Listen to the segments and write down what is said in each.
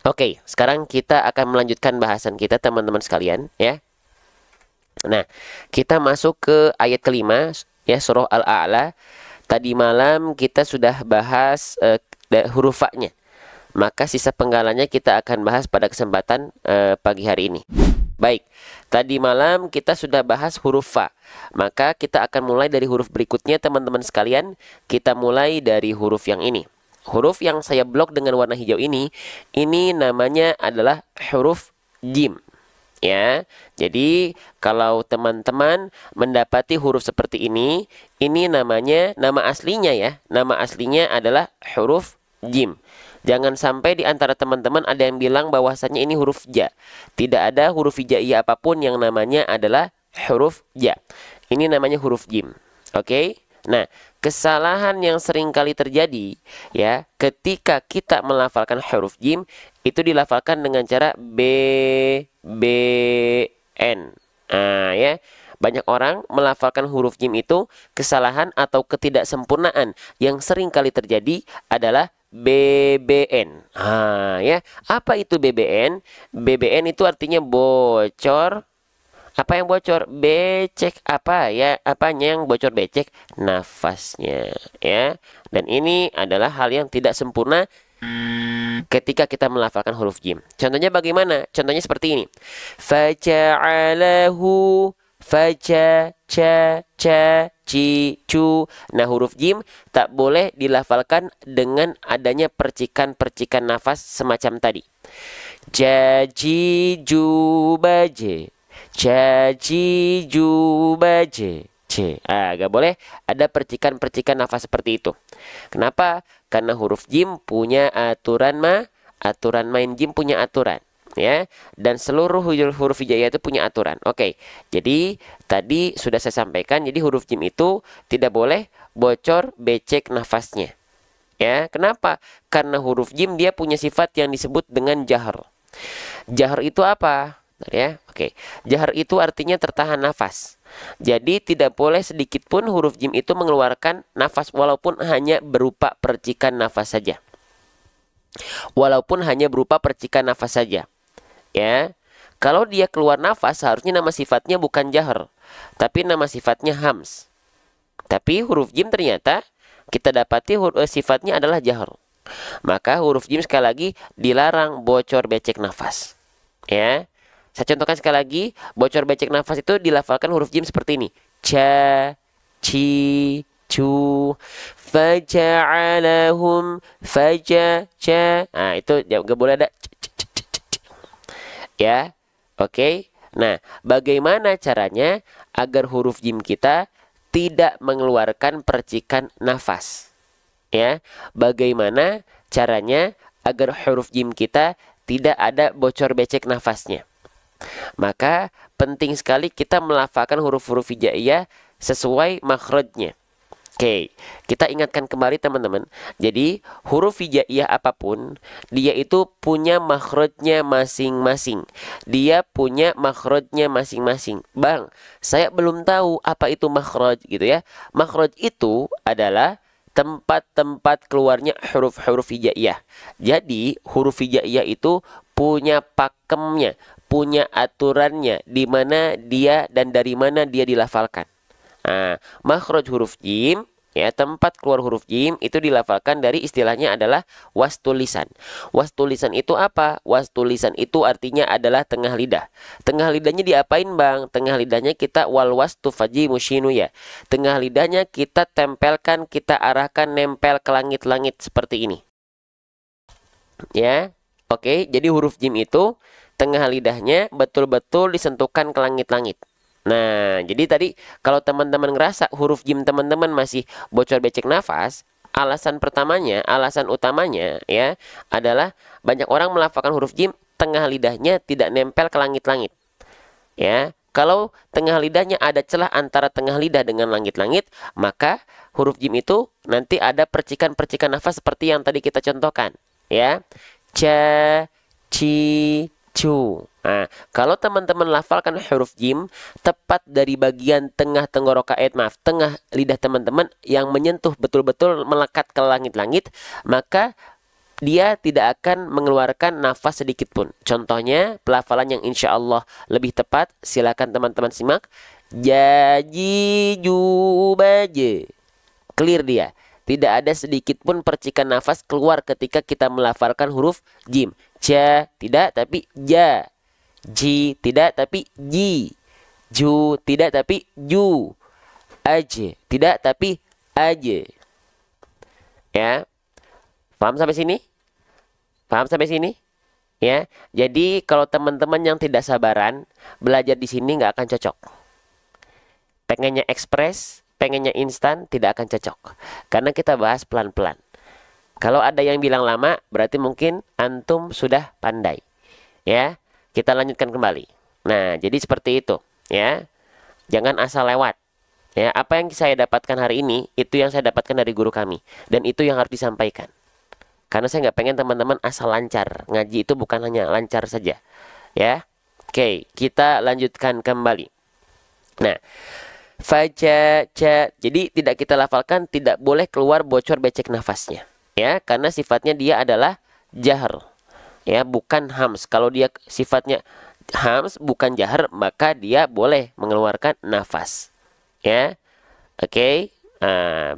Oke, sekarang kita akan melanjutkan bahasan kita teman-teman sekalian ya. Nah, kita masuk ke ayat kelima ya, surah Al-A'la. Tadi malam kita sudah bahas huruf fa-nya. Maka sisa penggalannya kita akan bahas pada kesempatan pagi hari ini. Baik, tadi malam kita sudah bahas huruf fa. Maka kita akan mulai dari huruf berikutnya teman-teman sekalian. Kita mulai dari huruf yang ini. Huruf yang saya blok dengan warna hijau ini namanya adalah huruf jim. Ya, jadi kalau teman-teman mendapati huruf seperti ini namanya, nama aslinya ya, nama aslinya adalah huruf jim. Jangan sampai di antara teman-teman ada yang bilang bahwasanya ini huruf ja. Tidak ada huruf hijaiyah apapun yang namanya adalah huruf ja. Ini namanya huruf jim. Oke? Nah, kesalahan yang sering kali terjadi ya, ketika kita melafalkan huruf jim itu dilafalkan dengan cara n. Nah, ya. Banyak orang melafalkan huruf jim itu kesalahan atau ketidaksempurnaan yang sering kali terjadi adalah BBN. Ah, ya. Apa itu BBN? BBN itu artinya bocor. Apa yang bocor? Becek. Apa ya? Apanya yang bocor becek? Nafasnya, ya. Dan ini adalah hal yang tidak sempurna ketika kita melafalkan huruf jim. Contohnya bagaimana? Contohnya seperti ini. Faja'alahu faja ca ca ci cu. Nah, huruf jim tak boleh dilafalkan dengan adanya percikan-percikan nafas semacam tadi. Jaji jubaje. Jaji jubaje. C. Gak boleh ada percikan-percikan nafas seperti itu. Kenapa? Karena huruf jim punya aturan aturan main jim punya aturan. Ya, dan seluruh huruf hijaiyah itu punya aturan. Oke, jadi tadi sudah saya sampaikan, jadi huruf jim itu tidak boleh bocor becek nafasnya. Ya, kenapa? Karena huruf jim dia punya sifat yang disebut dengan jahar. Jahar itu apa? Ya, oke. Jahar itu artinya tertahan nafas. Jadi tidak boleh sedikit pun huruf jim itu mengeluarkan nafas walaupun hanya berupa percikan nafas saja. Walaupun hanya berupa percikan nafas saja. Ya, kalau dia keluar nafas harusnya nama sifatnya bukan jahar, tapi nama sifatnya hams. Tapi huruf jim ternyata kita dapati sifatnya adalah jahar. Maka huruf jim sekali lagi dilarang bocor becek nafas. Ya, saya contohkan sekali lagi, bocor becek nafas itu dilafalkan huruf jim seperti ini. Ca, ci, cu, faja'alahum, faja, ca. Nah, itu gak boleh ada ya. Oke. Nah, bagaimana caranya agar huruf jim kita tidak mengeluarkan percikan nafas? Ya. Bagaimana caranya agar huruf jim kita tidak ada bocor becek nafasnya? Maka penting sekali kita melafalkan huruf-huruf hijaiyah sesuai makhrajnya. Oke, kita ingatkan kembali teman-teman. Jadi huruf hijaiyah apapun, dia itu punya makhrajnya masing-masing. Dia punya makhrajnya masing-masing. Bang, saya belum tahu apa itu makhraj gitu ya. Makhraj itu adalah tempat-tempat keluarnya huruf-huruf hijaiyah. Jadi huruf hijaiyah itu punya pakemnya, punya aturannya, di mana dia dan dari mana dia dilafalkan. Nah, makhraj huruf jim, ya, tempat keluar huruf jim itu dilafalkan dari istilahnya adalah wastul lisan. Wastul lisan itu apa? Wastul lisan itu artinya adalah tengah lidah. Tengah lidahnya diapain, Bang? Tengah lidahnya kita wal wastu faji musyinu ya. Tengah lidahnya kita tempelkan, kita arahkan nempel ke langit-langit seperti ini. Ya. Oke, jadi huruf jim itu tengah lidahnya betul-betul disentuhkan ke langit-langit. Nah, jadi tadi kalau teman-teman ngerasa huruf jim teman-teman masih bocor becek nafas, alasan pertamanya, alasan utamanya ya adalah banyak orang melafalkan huruf jim tengah lidahnya tidak nempel ke langit-langit. Ya, kalau tengah lidahnya ada celah antara tengah lidah dengan langit-langit, maka huruf jim itu nanti ada percikan-percikan nafas seperti yang tadi kita contohkan, ya. Ca, ci, cu. Nah, kalau teman-teman lafalkan huruf jim tepat dari bagian tengah tenggorokan, tengah lidah teman-teman yang menyentuh betul-betul melekat ke langit-langit, maka dia tidak akan mengeluarkan nafas sedikit pun. Contohnya pelafalan yang insya Allah lebih tepat, silakan teman-teman simak. Jaji jubaje. Clear dia. Tidak ada sedikit pun percikan nafas keluar ketika kita melafalkan huruf jim. Ja tidak tapi ja. Ji tidak tapi ji. Ju tidak tapi ju. Aj tidak tapi aje. Ya. Paham sampai sini? Paham sampai sini? Ya. Jadi kalau teman-teman yang tidak sabaran belajar di sini nggak akan cocok. Pengennya ekspres, pengennya instan, tidak akan cocok. Karena kita bahas pelan-pelan. Kalau ada yang bilang lama, berarti mungkin antum sudah pandai. Ya, kita lanjutkan kembali. Nah, jadi seperti itu. Ya, jangan asal lewat. Ya, apa yang saya dapatkan hari ini, itu yang saya dapatkan dari guru kami. Dan itu yang harus disampaikan. Karena saya nggak pengen teman-teman asal lancar. Ngaji itu bukan hanya lancar saja. Ya, oke, kita lanjutkan kembali. Nah, faja, ja. Jadi tidak kita lafalkan, tidak boleh keluar bocor becek nafasnya. Ya, karena sifatnya dia adalah jahr. Ya, bukan hams. Kalau dia sifatnya hams, bukan jahr, maka dia boleh mengeluarkan nafas. Ya, oke.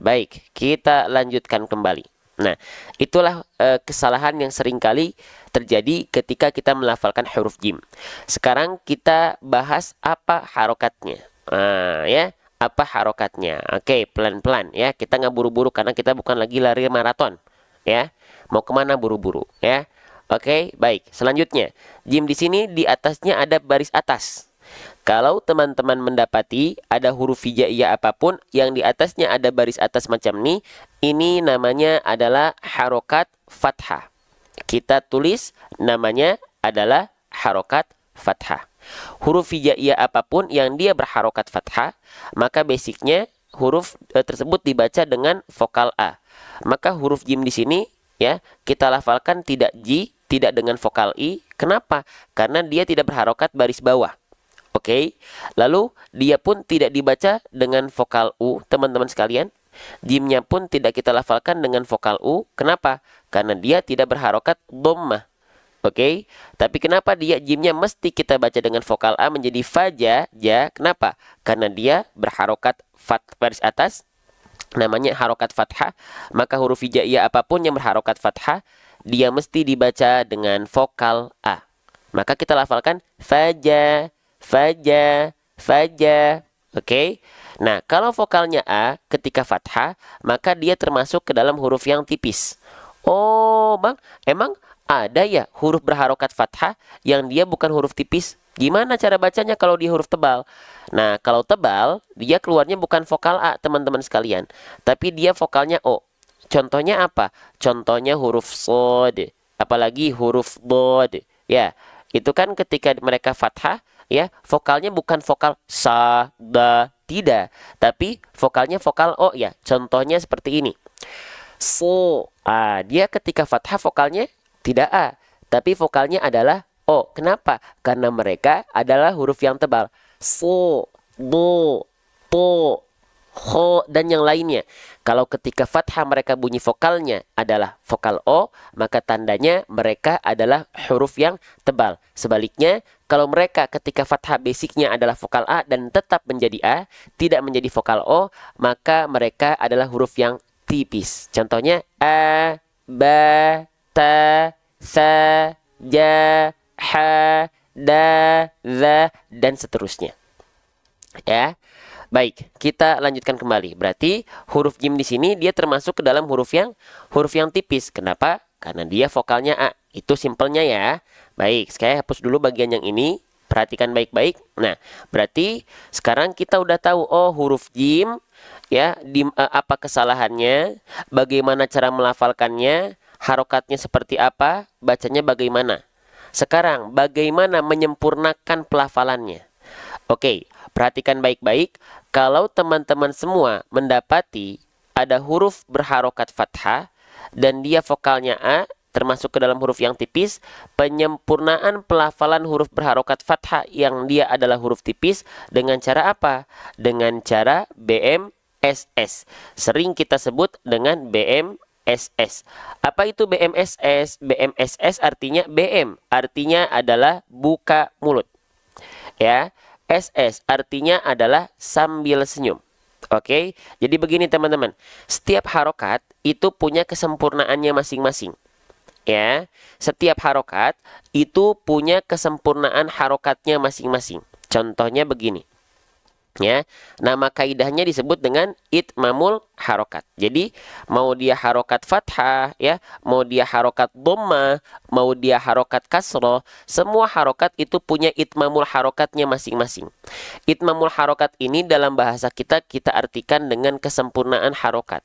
Baik, kita lanjutkan kembali. Nah, itulah kesalahan yang seringkali terjadi ketika kita melafalkan huruf jim. Sekarang kita bahas apa harokatnya. Ya, apa harokatnya? Oke, pelan-pelan ya. Kita nggak buru-buru karena kita bukan lagi lari maraton. Ya, mau kemana buru-buru? Ya, oke, baik. Selanjutnya, jim di sini di atasnya ada baris atas. Kalau teman-teman mendapati ada huruf hijaiyah apapun yang di atasnya ada baris atas macam ini namanya adalah harokat fathah. Kita tulis namanya adalah harokat fathah. Huruf hijaiyah apapun yang dia berharokat fathah, maka basicnya huruf tersebut dibaca dengan vokal A. Maka huruf jim di sini ya kita lafalkan tidak ji, tidak dengan vokal i. Kenapa? Karena dia tidak berharokat baris bawah. Oke, lalu dia pun tidak dibaca dengan vokal U, teman-teman sekalian. Jimnya pun tidak kita lafalkan dengan vokal U. Kenapa? Karena dia tidak berharokat dhammah. Oke, tapi kenapa dia jimnya mesti kita baca dengan vokal A menjadi faja, ja? Kenapa? Karena dia berharokat baris atas, namanya harokat fathah. Maka huruf hijaiyah apapun yang berharokat fathah, dia mesti dibaca dengan vokal A. Maka kita lafalkan faja, faja, faja. Oke. Nah, kalau vokalnya A ketika fathah, maka dia termasuk ke dalam huruf yang tipis. Oh, Bang, emang ada ya huruf berharokat fathah yang dia bukan huruf tipis? Gimana cara bacanya kalau dia huruf tebal? Nah, kalau tebal, dia keluarnya bukan vokal A, teman-teman sekalian. Tapi dia vokalnya O. Contohnya apa? Contohnya huruf sod. Apalagi huruf bod. Ya, itu kan ketika mereka fathah, ya, vokalnya bukan vokal sa, da, tidak, tapi vokalnya vokal o ya. Contohnya seperti ini. So, dia ketika fathah vokalnya tidak a, tapi vokalnya adalah o. Kenapa? Karena mereka adalah huruf yang tebal. So, do, to, ho, dan yang lainnya. Kalau ketika fathah mereka bunyi vokalnya adalah vokal o, maka tandanya mereka adalah huruf yang tebal. Sebaliknya, kalau mereka ketika fathah basicnya adalah vokal a dan tetap menjadi a, tidak menjadi vokal o, maka mereka adalah huruf yang tipis. Contohnya a, ba, ta, sa, ja, ha, da, za, dan seterusnya. Ya. Baik, kita lanjutkan kembali. Berarti huruf jim di sini dia termasuk ke dalam huruf yang tipis. Kenapa? Karena dia vokalnya a. Itu simpelnya ya. Baik, saya hapus dulu bagian yang ini. Perhatikan baik-baik. Nah, berarti sekarang kita udah tahu oh huruf jim ya, apa kesalahannya, bagaimana cara melafalkannya, harokatnya seperti apa, bacanya bagaimana. Sekarang bagaimana menyempurnakan pelafalannya? Oke, perhatikan baik-baik. Kalau teman-teman semua mendapati ada huruf berharokat fathah dan dia vokalnya A, termasuk ke dalam huruf yang tipis, penyempurnaan pelafalan huruf berharokat fathah yang dia adalah huruf tipis dengan cara apa? Dengan cara BMSS. Sering kita sebut dengan BMSS. BMSS. Apa itu BMSS? BMSS artinya BM, artinya adalah buka mulut. Ya, SS artinya adalah sambil senyum. Oke, jadi begini teman-teman. Setiap harokat itu punya kesempurnaannya masing-masing. Ya, setiap harokat itu punya kesempurnaan harokatnya masing-masing. Contohnya begini. Ya, nama kaidahnya disebut dengan itmamul harokat. Jadi mau dia harokat fathah, ya, mau dia harokat dhamma, mau dia harokat kasroh, semua harokat itu punya itmamul harokatnya masing-masing. Itmamul harokat ini dalam bahasa kita artikan dengan kesempurnaan harokat.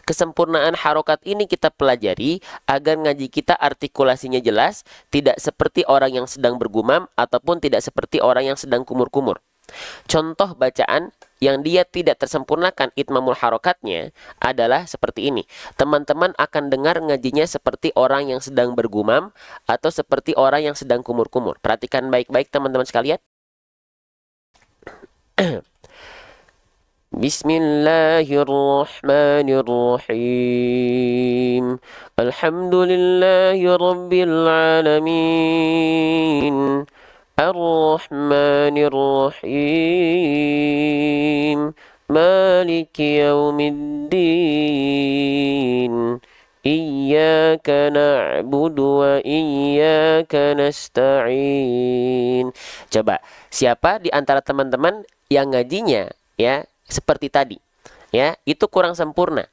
Kesempurnaan harokat ini kita pelajari agar ngaji kita artikulasinya jelas, tidak seperti orang yang sedang bergumam ataupun tidak seperti orang yang sedang kumur-kumur. Contoh bacaan yang dia tidak tersempurnakan itmamul harokatnya adalah seperti ini. Teman-teman akan dengar ngajinya seperti orang yang sedang bergumam atau seperti orang yang sedang kumur-kumur. Perhatikan baik-baik teman-teman sekalian. Bismillahirrahmanirrahim. Alhamdulillahi rabbil alamin. Ar-Rahmanir-Rahim. Maliki yaumiddin. Iyyaka na'budu wa iyyaka nasta'in. Coba, siapa di antara teman-teman yang ngajinya ya seperti tadi? Ya, itu kurang sempurna.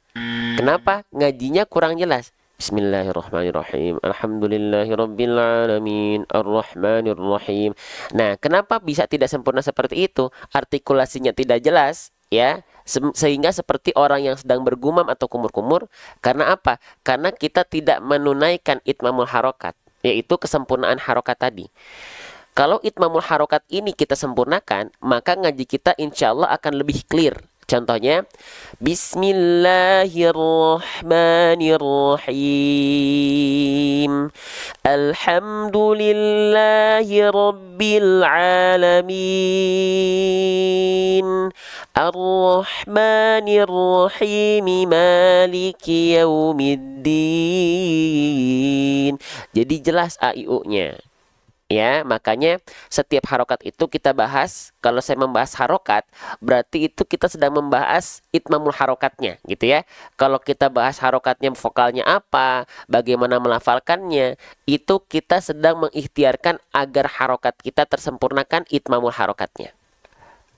Kenapa? Ngajinya kurang jelas. Bismillahirrahmanirrahim. Alhamdulillahirabbil alamin. Ar-Rahmanir-Rahim. Nah, kenapa bisa tidak sempurna seperti itu? Artikulasinya tidak jelas, ya. Sehingga seperti orang yang sedang bergumam atau kumur-kumur. Karena apa? Karena kita tidak menunaikan itmamul harokat, yaitu kesempurnaan harokat tadi. Kalau itmamul harokat ini kita sempurnakan, maka ngaji kita insya Allah akan lebih clear. Contohnya, Bismillahirrahmanirrahim. Alhamdulillahi rabbil alamin. Ar-Rahmanir-Rahim. Maliki yaumiddin. Jadi jelas A-I-U-nya. Ya, makanya setiap harokat itu kita bahas. Kalau saya membahas harokat, berarti itu kita sedang membahas itmamul harokatnya, gitu ya. Kalau kita bahas harokatnya, vokalnya apa, bagaimana melafalkannya, itu kita sedang mengikhtiarkan agar harokat kita tersempurnakan itmamul harokatnya.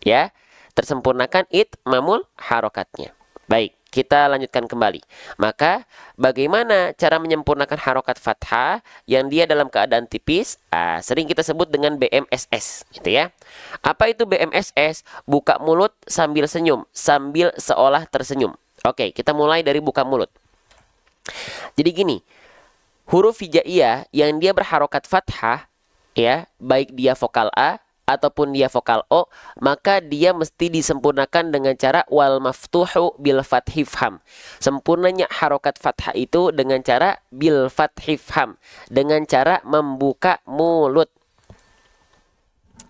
Ya, tersempurnakan itmamul harokatnya. Baik, kita lanjutkan kembali. Maka bagaimana cara menyempurnakan harokat fathah yang dia dalam keadaan tipis? Sering kita sebut dengan BMSS, gitu ya. Apa itu BMSS? Buka mulut sambil senyum, sambil seolah tersenyum. Oke, kita mulai dari buka mulut. Jadi gini, huruf hijaiyah yang dia berharokat fathah, ya, baik dia vokal A ataupun dia vokal O, maka dia mesti disempurnakan dengan cara wal maftuhu bil fathhi fham. Sempurnanya harokat fathah itu dengan cara bil fathhi fham, dengan cara membuka mulut.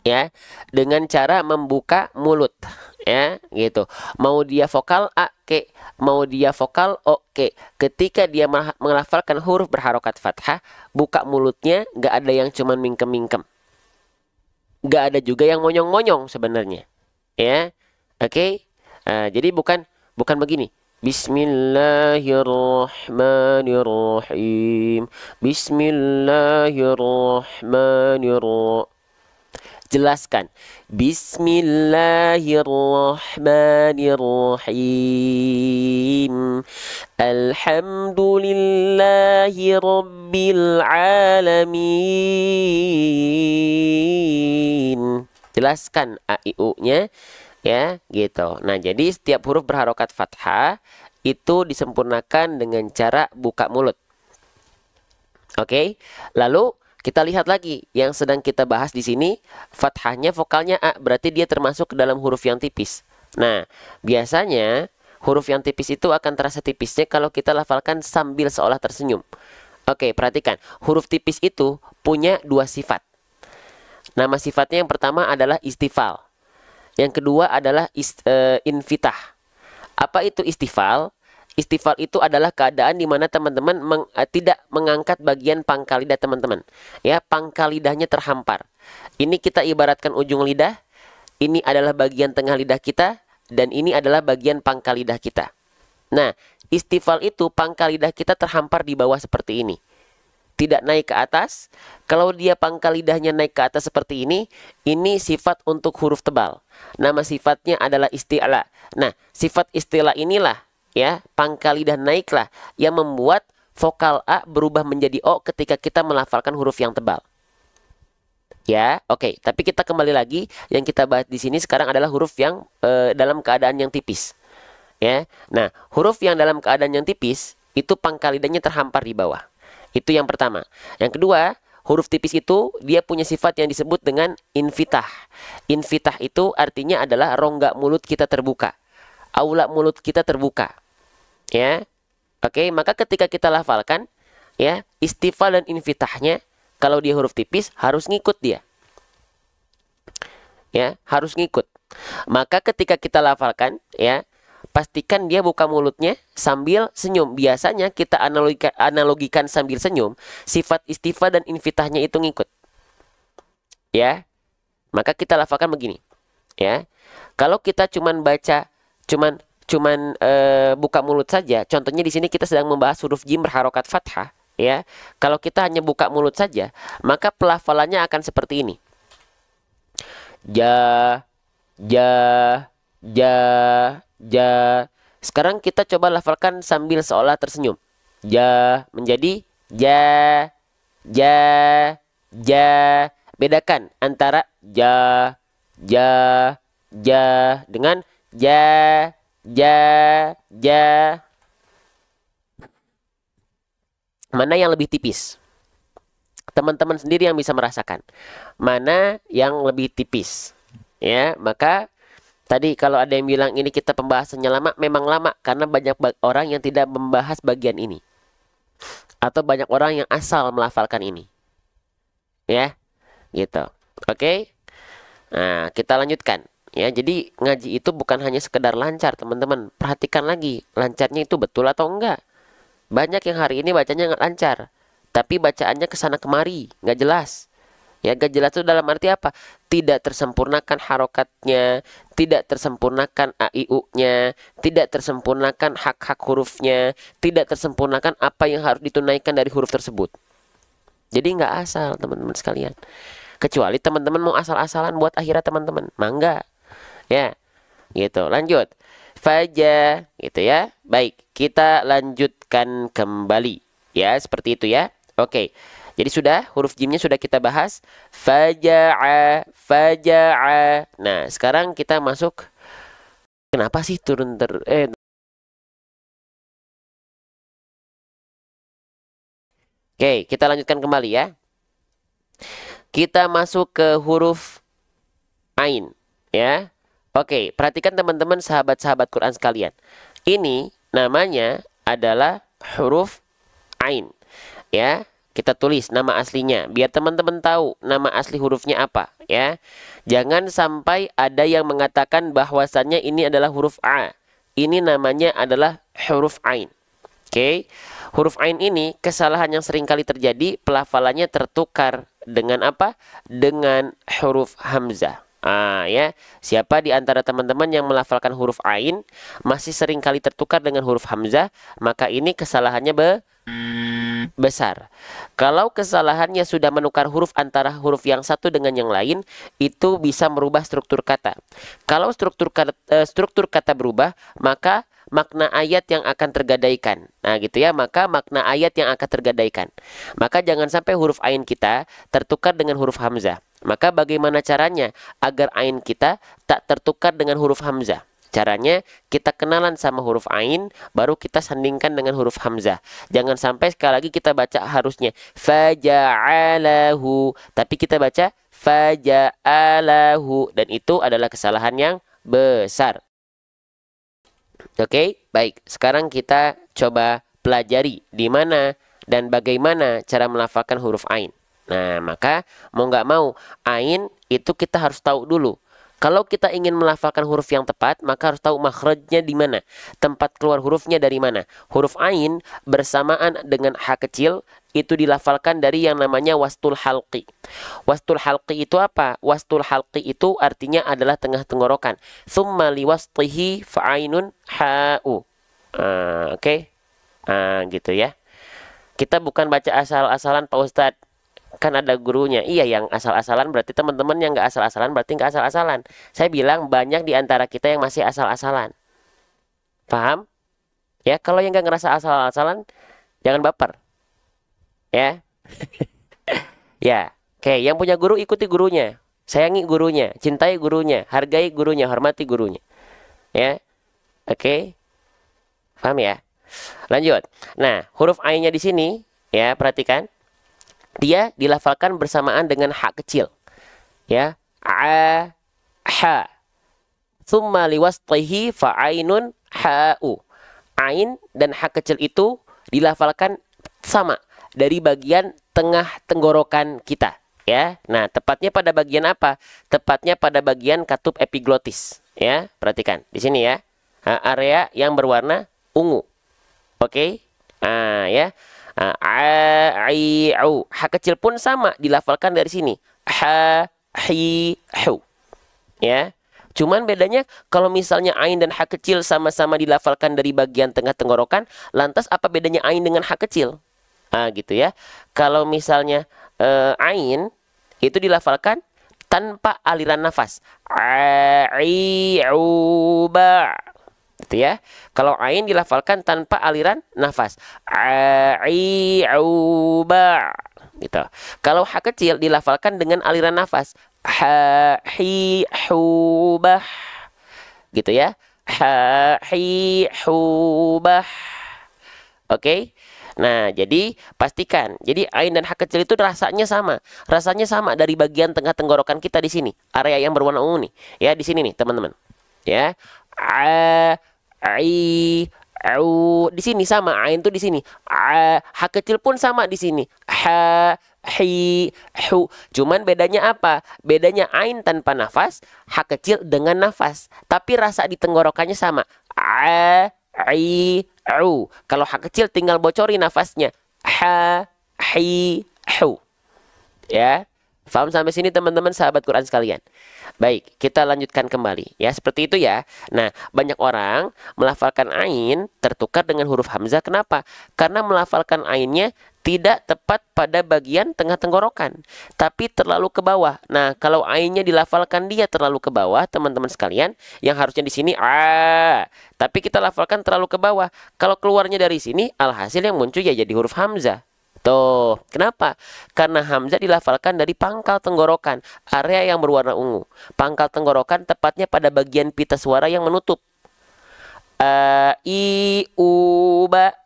Ya, dengan cara membuka mulut. Ya, gitu. Mau dia vokal A ke, mau dia vokal O ke, ketika dia melafalkan huruf berharokat fathah, buka mulutnya nggak ada yang cuman mingkem-mingkem. Gak ada juga yang monyong-monyong sebenarnya, ya, oke. Jadi bukan begini. Bismillahirrahmanirrahim. Bismillahirrahmanirrahim. Jelaskan. Bismillahirrahmanirrahim. Alhamdulillahi rabbil alamin. Jelaskan A-I-U-nya, ya, gitu. Nah, jadi setiap huruf berharokat fathah itu disempurnakan dengan cara buka mulut. Oke. Lalu kita lihat lagi yang sedang kita bahas di sini, fathahnya vokalnya A, berarti dia termasuk ke dalam huruf yang tipis. Nah, biasanya huruf yang tipis itu akan terasa tipisnya kalau kita lafalkan sambil seolah tersenyum. Oke, perhatikan. Huruf tipis itu punya dua sifat. Nama sifatnya yang pertama adalah istifal. Yang kedua adalah infitah. Apa itu istifal? Istifal itu adalah keadaan di mana teman-teman tidak mengangkat bagian pangkal lidah teman-teman. Ya, pangkal lidahnya terhampar. Ini kita ibaratkan ujung lidah, ini adalah bagian tengah lidah kita, dan ini adalah bagian pangkal lidah kita. Nah, istifal itu pangkal lidah kita terhampar di bawah seperti ini. Tidak naik ke atas. Kalau dia pangkal lidahnya naik ke atas seperti ini sifat untuk huruf tebal. Nama sifatnya adalah isti'la. Nah, sifat isti'la inilah, ya, pangkal lidah naiklah yang membuat vokal A berubah menjadi O ketika kita melafalkan huruf yang tebal. Ya, oke. Tapi kita kembali lagi, yang kita bahas di sini sekarang adalah huruf yang dalam keadaan yang tipis. Ya, nah, huruf yang dalam keadaan yang tipis itu pangkal lidahnya terhampar di bawah. Itu yang pertama. Yang kedua, huruf tipis itu dia punya sifat yang disebut dengan infitah. Infitah itu artinya adalah rongga mulut kita terbuka. Aula mulut kita terbuka. Ya. Oke, maka ketika kita lafalkan, ya, istifal dan infitahnya kalau dia huruf tipis harus ngikut dia. Ya, harus ngikut. Maka ketika kita lafalkan, ya, pastikan dia buka mulutnya sambil senyum. Biasanya kita analogikan sambil senyum, sifat istifal dan infitahnya itu ngikut. Ya. Maka kita lafalkan begini. Ya. Kalau kita cuman baca buka mulut saja, contohnya di sini kita sedang membahas huruf jim berharokat fathah, ya. Kalau kita hanya buka mulut saja, maka pelafalannya akan seperti ini. Ja, ja, ja, ja. Sekarang kita coba lafalkan sambil seolah tersenyum. Ja menjadi ja, ja, ja. Bedakan antara ja, ja, ja dengan ja, ja, ja. Mana yang lebih tipis? Teman-teman sendiri yang bisa merasakan. Mana yang lebih tipis? Ya, maka tadi kalau ada yang bilang ini kita pembahasannya lama, memang lama karena banyak orang yang tidak membahas bagian ini. Atau banyak orang yang asal melafalkan ini. Ya, gitu. Oke. Nah, kita lanjutkan. Ya, jadi ngaji itu bukan hanya sekedar lancar, teman-teman. Perhatikan lagi, lancarnya itu betul atau enggak. Banyak yang hari ini bacanya nggak lancar, tapi bacaannya kesana kemari, nggak jelas. Ya, nggak jelas itu dalam arti apa? Tidak tersempurnakan harokatnya, tidak tersempurnakan AIU-nya, tidak tersempurnakan hak-hak hurufnya, tidak tersempurnakan apa yang harus ditunaikan dari huruf tersebut. Jadi nggak asal, teman-teman sekalian. Kecuali teman-teman mau asal-asalan buat akhirat teman-teman, mangga. Ya, gitu. Lanjut. Faja, gitu ya. Baik, kita lanjutkan kembali. Ya, seperti itu ya. Oke. Jadi sudah, huruf jimnya sudah kita bahas. Faja'a, faja'a. Nah, sekarang kita masuk. Kenapa sih turun Oke, kita lanjutkan kembali ya. Kita masuk ke huruf ain, ya. Oke, perhatikan teman-teman sahabat-sahabat Quran sekalian. Ini namanya adalah huruf ain. Ya, kita tulis nama aslinya biar teman-teman tahu nama asli hurufnya apa, ya. Jangan sampai ada yang mengatakan bahwasannya ini adalah huruf a. Ini namanya adalah huruf ain. Oke. Huruf ain ini kesalahan yang sering kali terjadi, pelafalannya tertukar dengan apa? Dengan huruf hamzah. Ya, siapa di antara teman-teman yang melafalkan huruf ain masih sering kali tertukar dengan huruf hamzah, maka ini kesalahannya besar. Kalau kesalahannya sudah menukar huruf antara huruf yang satu dengan yang lain, itu bisa merubah struktur kata. Kalau struktur kata berubah, maka makna ayat yang akan tergadaikan. Nah, gitu ya, maka makna ayat yang akan tergadaikan. Maka jangan sampai huruf ain kita tertukar dengan huruf hamzah. Maka bagaimana caranya agar ain kita tak tertukar dengan huruf hamzah? Caranya kita kenalan sama huruf ain, baru kita sandingkan dengan huruf hamzah. Jangan sampai sekali lagi kita baca harusnya faja'alahu, tapi kita baca faja'alahu, dan itu adalah kesalahan yang besar. Oke, baik. Sekarang kita coba pelajari di mana dan bagaimana cara melafalkan huruf ain. Nah, maka mau nggak mau, ain itu kita harus tahu dulu. Kalau kita ingin melafalkan huruf yang tepat, maka harus tahu makhrajnya di mana. Tempat keluar hurufnya dari mana. Huruf ain bersamaan dengan ha kecil itu dilafalkan dari yang namanya wastul halqi. Wastul halqi itu apa? Wastul halqi itu artinya adalah tengah tenggorokan. Tsumma liwasṭihi fa'ainun ha'u. Oke. Gitu ya. Kita bukan baca asal-asalan Pak Ustadz. Kan ada gurunya. Iya, yang asal-asalan berarti teman-teman yang nggak asal-asalan berarti nggak asal-asalan. Saya bilang banyak di antara kita yang masih asal-asalan. Paham? Ya, kalau yang nggak ngerasa asal-asalan, jangan baper. Ya. Ya. Oke, yang punya guru ikuti gurunya. Sayangi gurunya, cintai gurunya, hargai gurunya, hormati gurunya. Ya. Oke. Paham ya? Lanjut. Nah, huruf ainnya di sini, ya, perhatikan. Dia dilafalkan bersamaan dengan ha kecil. Ya, a, ha. Tsumma liwasṭihi fa'ainun ha'u. Ain dan ha kecil itu dilafalkan sama dari bagian tengah tenggorokan kita, ya. Nah, tepatnya pada bagian apa? Tepatnya pada bagian katup epiglotis, ya. Perhatikan di sini ya. Area yang berwarna ungu. Oke? Ya. A-i-au. Ha kecil pun sama dilafalkan dari sini. Ha, hi, hu. Ya. Cuman bedanya kalau misalnya ain dan ha kecil sama-sama dilafalkan dari bagian tengah tenggorokan, lantas apa bedanya ain dengan ha kecil? Gitu ya. Kalau misalnya ain itu dilafalkan tanpa aliran nafas. A-i-au, ba. Gitu ya. Kalau ain dilafalkan tanpa aliran nafas. A-i-au-ba. Gitu. Kalau ha kecil dilafalkan dengan aliran nafas. Ha-hi-hu-bah. Gitu ya. Ha-hi-hu-bah. Oke. Nah, jadi pastikan. Jadi ain dan ha kecil itu rasanya sama. Rasanya sama dari bagian tengah tenggorokan kita di sini. Area yang berwarna ungu nih. Ya, di sini nih, teman-teman. Ya. A, i, au. Di sini sama, ain tuh di sini. Ha kecil pun sama di sini. Ha, hi, hu. Cuman bedanya apa? Bedanya ain tanpa nafas, ha kecil dengan nafas. Tapi rasa di tenggorokannya sama. A, i, au. Kalau ha kecil tinggal bocori nafasnya. Ha, hi, hu. Ya. Paham sampai sini teman-teman sahabat Quran sekalian? Baik, kita lanjutkan kembali. Ya, seperti itu ya. Nah, banyak orang melafalkan ain tertukar dengan huruf hamzah. Kenapa? Karena melafalkan ainnya tidak tepat pada bagian tengah tenggorokan, tapi terlalu ke bawah. Nah, kalau ainnya dilafalkan dia terlalu ke bawah, teman-teman sekalian, yang harusnya di sini tapi kita lafalkan terlalu ke bawah. Kalau keluarnya dari sini, alhasil yang muncul ya jadi huruf hamzah. Tuh, kenapa? Karena hamzah dilafalkan dari pangkal tenggorokan, area yang berwarna ungu. Pangkal tenggorokan tepatnya pada bagian pita suara yang menutup. I, u, ba.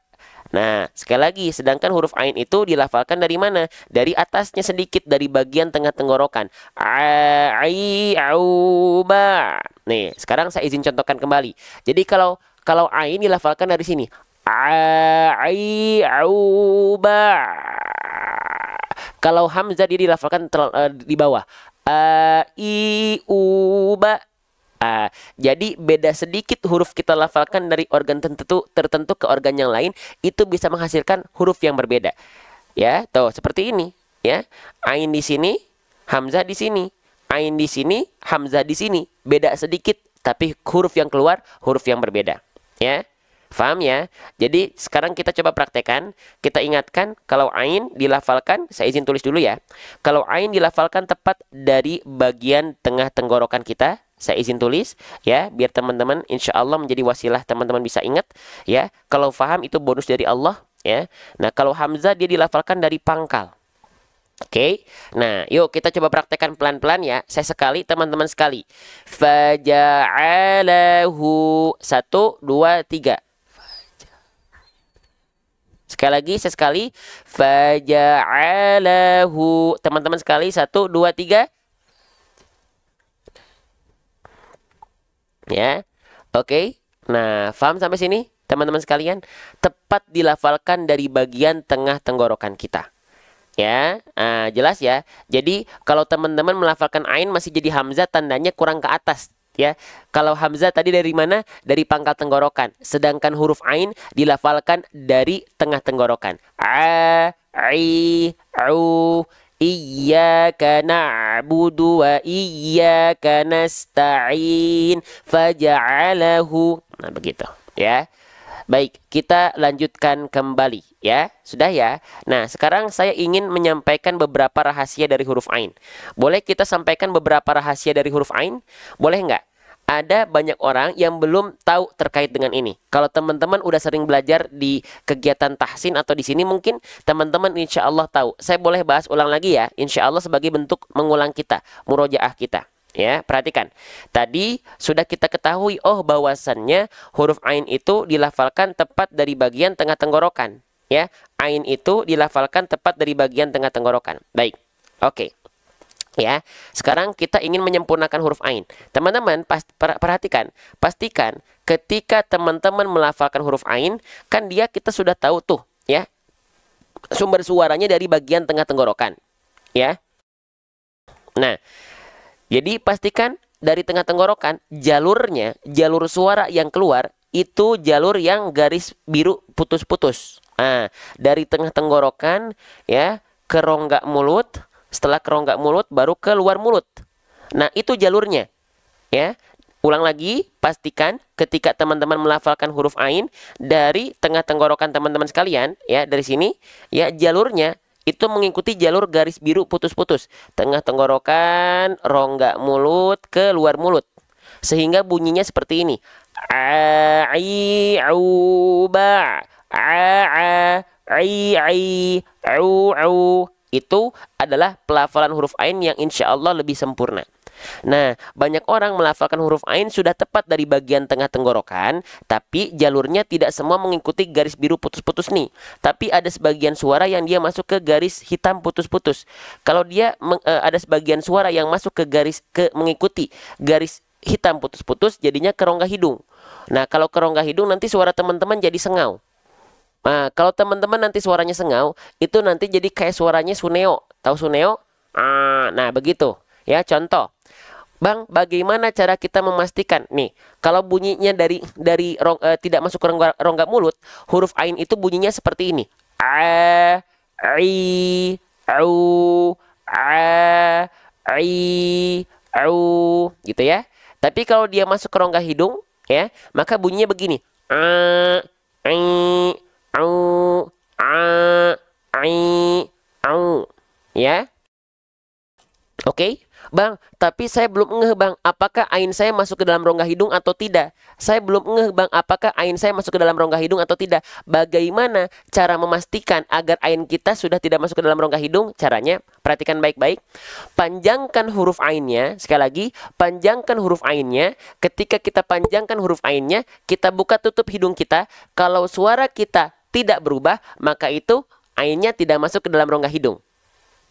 Nah, sekali lagi, sedangkan huruf ain itu dilafalkan dari mana? Dari atasnya sedikit, dari bagian tengah tenggorokan. A, i, au, ba. Nih, sekarang saya izin contohkan kembali. Jadi kalau ain dilafalkan dari sini. A-i-au-ba. Kalau hamzah dia dilafalkan di bawah. A-i-u-ba. Jadi beda sedikit huruf kita lafalkan dari organ tertentu ke organ yang lain, itu bisa menghasilkan huruf yang berbeda. Ya, tuh seperti ini, ya. Ain di sini, hamzah di sini. Ain di sini, hamzah di sini. Beda sedikit, tapi huruf yang keluar huruf yang berbeda. Ya. Paham ya? Jadi sekarang kita coba praktekkan. Kita ingatkan kalau ain dilafalkan, saya izin tulis dulu ya. Kalau ain dilafalkan tepat dari bagian tengah tenggorokan kita, saya izin tulis ya, biar teman-teman insya Allah menjadi wasilah teman-teman bisa ingat ya. Kalau paham itu bonus dari Allah ya. Nah, kalau hamzah dia dilafalkan dari pangkal. Oke, nah yuk kita coba praktekkan pelan-pelan ya. Saya sekali, teman-teman sekali. Faja'alahu. 1, 2, 3. Sekali lagi, sesekali. Faja'alahu. Teman-teman sekali. 1, 2, 3. Ya. Oke. Nah, paham sampai sini? Teman-teman sekalian. Tepat dilafalkan dari bagian tengah tenggorokan kita. Ya, jelas ya. Jadi kalau teman-teman melafalkan ain masih jadi hamzah, tandanya kurang ke atas. Ya, kalau hamzah tadi dari mana? Dari pangkal tenggorokan. Sedangkan huruf ain dilafalkan dari tengah tenggorokan. A, I, au. Iyyaka na'budu wa iyyaka nasta'in faja'alahu. Nah, begitu ya. Baik, kita lanjutkan kembali ya. Sudah ya. Nah, sekarang saya ingin menyampaikan beberapa rahasia dari huruf ain. Boleh kita sampaikan beberapa rahasia dari huruf ain? Boleh nggak? Ada banyak orang yang belum tahu terkait dengan ini. Kalau teman-teman udah sering belajar di kegiatan tahsin atau di sini, mungkin teman-teman insya Allah tahu. Saya boleh bahas ulang lagi ya, insya Allah sebagai bentuk mengulang kita, murojaah kita. Ya, perhatikan. Tadi sudah kita ketahui bahwasannya huruf ain itu dilafalkan tepat dari bagian tengah tenggorokan. Ya, ain itu dilafalkan tepat dari bagian tengah tenggorokan. Baik. Oke. Ya, sekarang kita ingin menyempurnakan huruf ain. Teman-teman perhatikan, pastikan ketika teman-teman melafalkan huruf ain, kan kita sudah tahu tuh, ya. Sumber suaranya dari bagian tengah tenggorokan. Ya. Nah, jadi pastikan dari tengah tenggorokan jalurnya, jalur suara yang keluar itu jalur yang garis biru putus-putus. Nah, dari tengah tenggorokan ya ke rongga mulut, setelah ke rongga mulut baru ke luar mulut. Nah, itu jalurnya. Ya. Ulang lagi, pastikan ketika teman-teman melafalkan huruf ain dari tengah tenggorokan teman-teman sekalian, ya, dari sini ya jalurnya itu mengikuti jalur garis biru putus-putus. Tengah tenggorokan, rongga mulut, ke luar mulut. Sehingga bunyinya seperti ini. A, I, au, ba. A, I, au. Itu adalah pelafalan huruf ain yang insya Allah lebih sempurna. Nah, banyak orang melafalkan huruf ain sudah tepat dari bagian tengah tenggorokan, tapi jalurnya tidak semua mengikuti garis biru putus-putus nih. Tapi ada sebagian suara yang dia masuk ke garis hitam putus-putus. Kalau dia ada sebagian suara yang masuk ke mengikuti garis hitam putus-putus, jadinya ke rongga hidung. Nah, kalau ke rongga hidung nanti suara teman-teman jadi sengau. Nah, kalau teman-teman nanti suaranya sengau, itu nanti jadi kayak suaranya suneo. Tahu suneo? Nah, begitu. Ya, contoh. Bang, bagaimana cara kita memastikan nih kalau bunyinya tidak masuk ke rongga mulut, huruf ain itu bunyinya seperti ini. A, I, au, a, I, au, gitu ya. Tapi kalau dia masuk ke rongga hidung, ya, maka bunyinya begini. A, I, au, a, I, au, ya. Oke. Bang, tapi saya belum ngeh bang, apakah ain saya masuk ke dalam rongga hidung atau tidak? Saya belum ngeh bang, apakah ain saya masuk ke dalam rongga hidung atau tidak? Bagaimana cara memastikan agar ain kita sudah tidak masuk ke dalam rongga hidung? Caranya, perhatikan baik-baik. Panjangkan huruf ainnya, sekali lagi, panjangkan huruf ainnya. Ketika kita panjangkan huruf ainnya, kita buka tutup hidung kita. Kalau suara kita tidak berubah, maka itu ainnya tidak masuk ke dalam rongga hidung.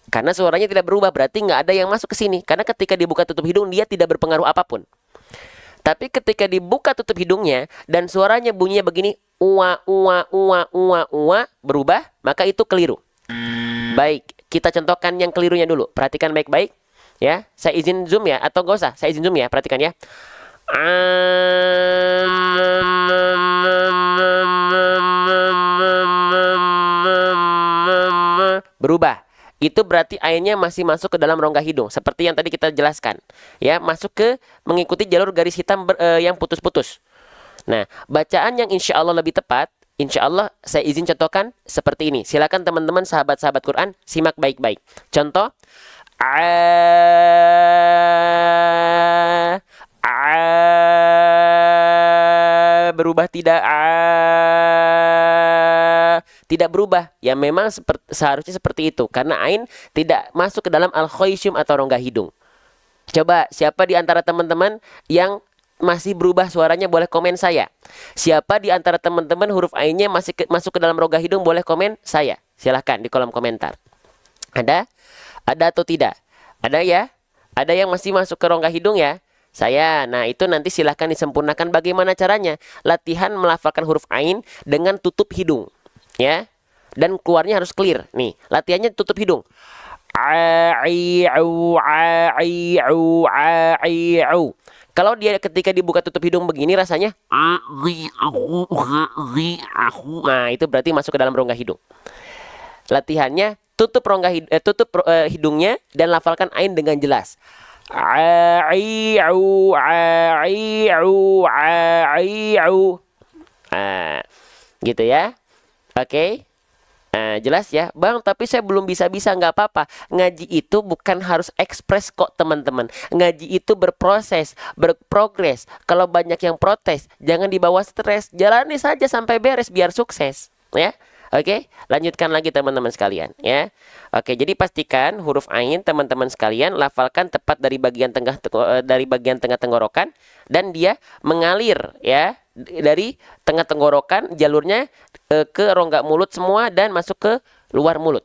Karena suaranya tidak berubah, berarti nggak ada yang masuk ke sini. Karena ketika dibuka tutup hidung, dia tidak berpengaruh apapun. Tapi ketika dibuka tutup hidungnya, dan suaranya bunyinya begini, uwa, berubah, maka itu keliru. Baik, kita contohkan yang kelirunya dulu. Perhatikan baik-baik. Ya, saya izin zoom ya, atau nggak usah, saya izin zoom ya, perhatikan ya. Berubah. Itu berarti ainnya masih masuk ke dalam rongga hidung, seperti yang tadi kita jelaskan. Ya, masuk ke mengikuti jalur garis hitam yang putus-putus. Nah, bacaan yang insya Allah lebih tepat, insya Allah saya izin contohkan seperti ini. Silakan teman-teman sahabat-sahabat Quran simak baik-baik. Contoh, berubah tidak? Tidak berubah. Ya memang seharusnya seperti itu. Karena ain tidak masuk ke dalam al-khayshum atau rongga hidung. Coba siapa di antara teman-teman yang masih berubah suaranya boleh komen saya. Siapa di antara teman-teman huruf ainnya masih masuk ke dalam rongga hidung boleh komen saya. Silahkan di kolom komentar. Ada? Ada atau tidak? Ada ya? Ada yang masih masuk ke rongga hidung ya? Saya. Nah, itu nanti silahkan disempurnakan bagaimana caranya. Latihan melafalkan huruf ain dengan tutup hidung. Ya, dan keluarnya harus clear. Nih, latihannya tutup hidung. A-i-u, a-i-u, a-i-u. Kalau dia ketika dibuka tutup hidung begini rasanya nah, itu berarti masuk ke dalam rongga hidung. Latihannya tutup hidungnya dan lafalkan ain dengan jelas. A-i-u, a-i-u, a-i-u. Gitu ya. Oke. Nah, jelas ya, Bang, tapi saya belum bisa-bisa, nggak apa-apa. Ngaji itu bukan harus ekspres kok, teman-teman. Ngaji itu berproses, berprogres. Kalau banyak yang protes, jangan dibawa stres. Jalani saja sampai beres biar sukses, ya. Oke, lanjutkan lagi teman-teman sekalian, ya. Oke, jadi pastikan huruf ain teman-teman sekalian lafalkan tepat dari bagian tengah tenggorokan dan dia mengalir ya dari tengah tenggorokan jalurnya ke rongga mulut semua dan masuk ke luar mulut.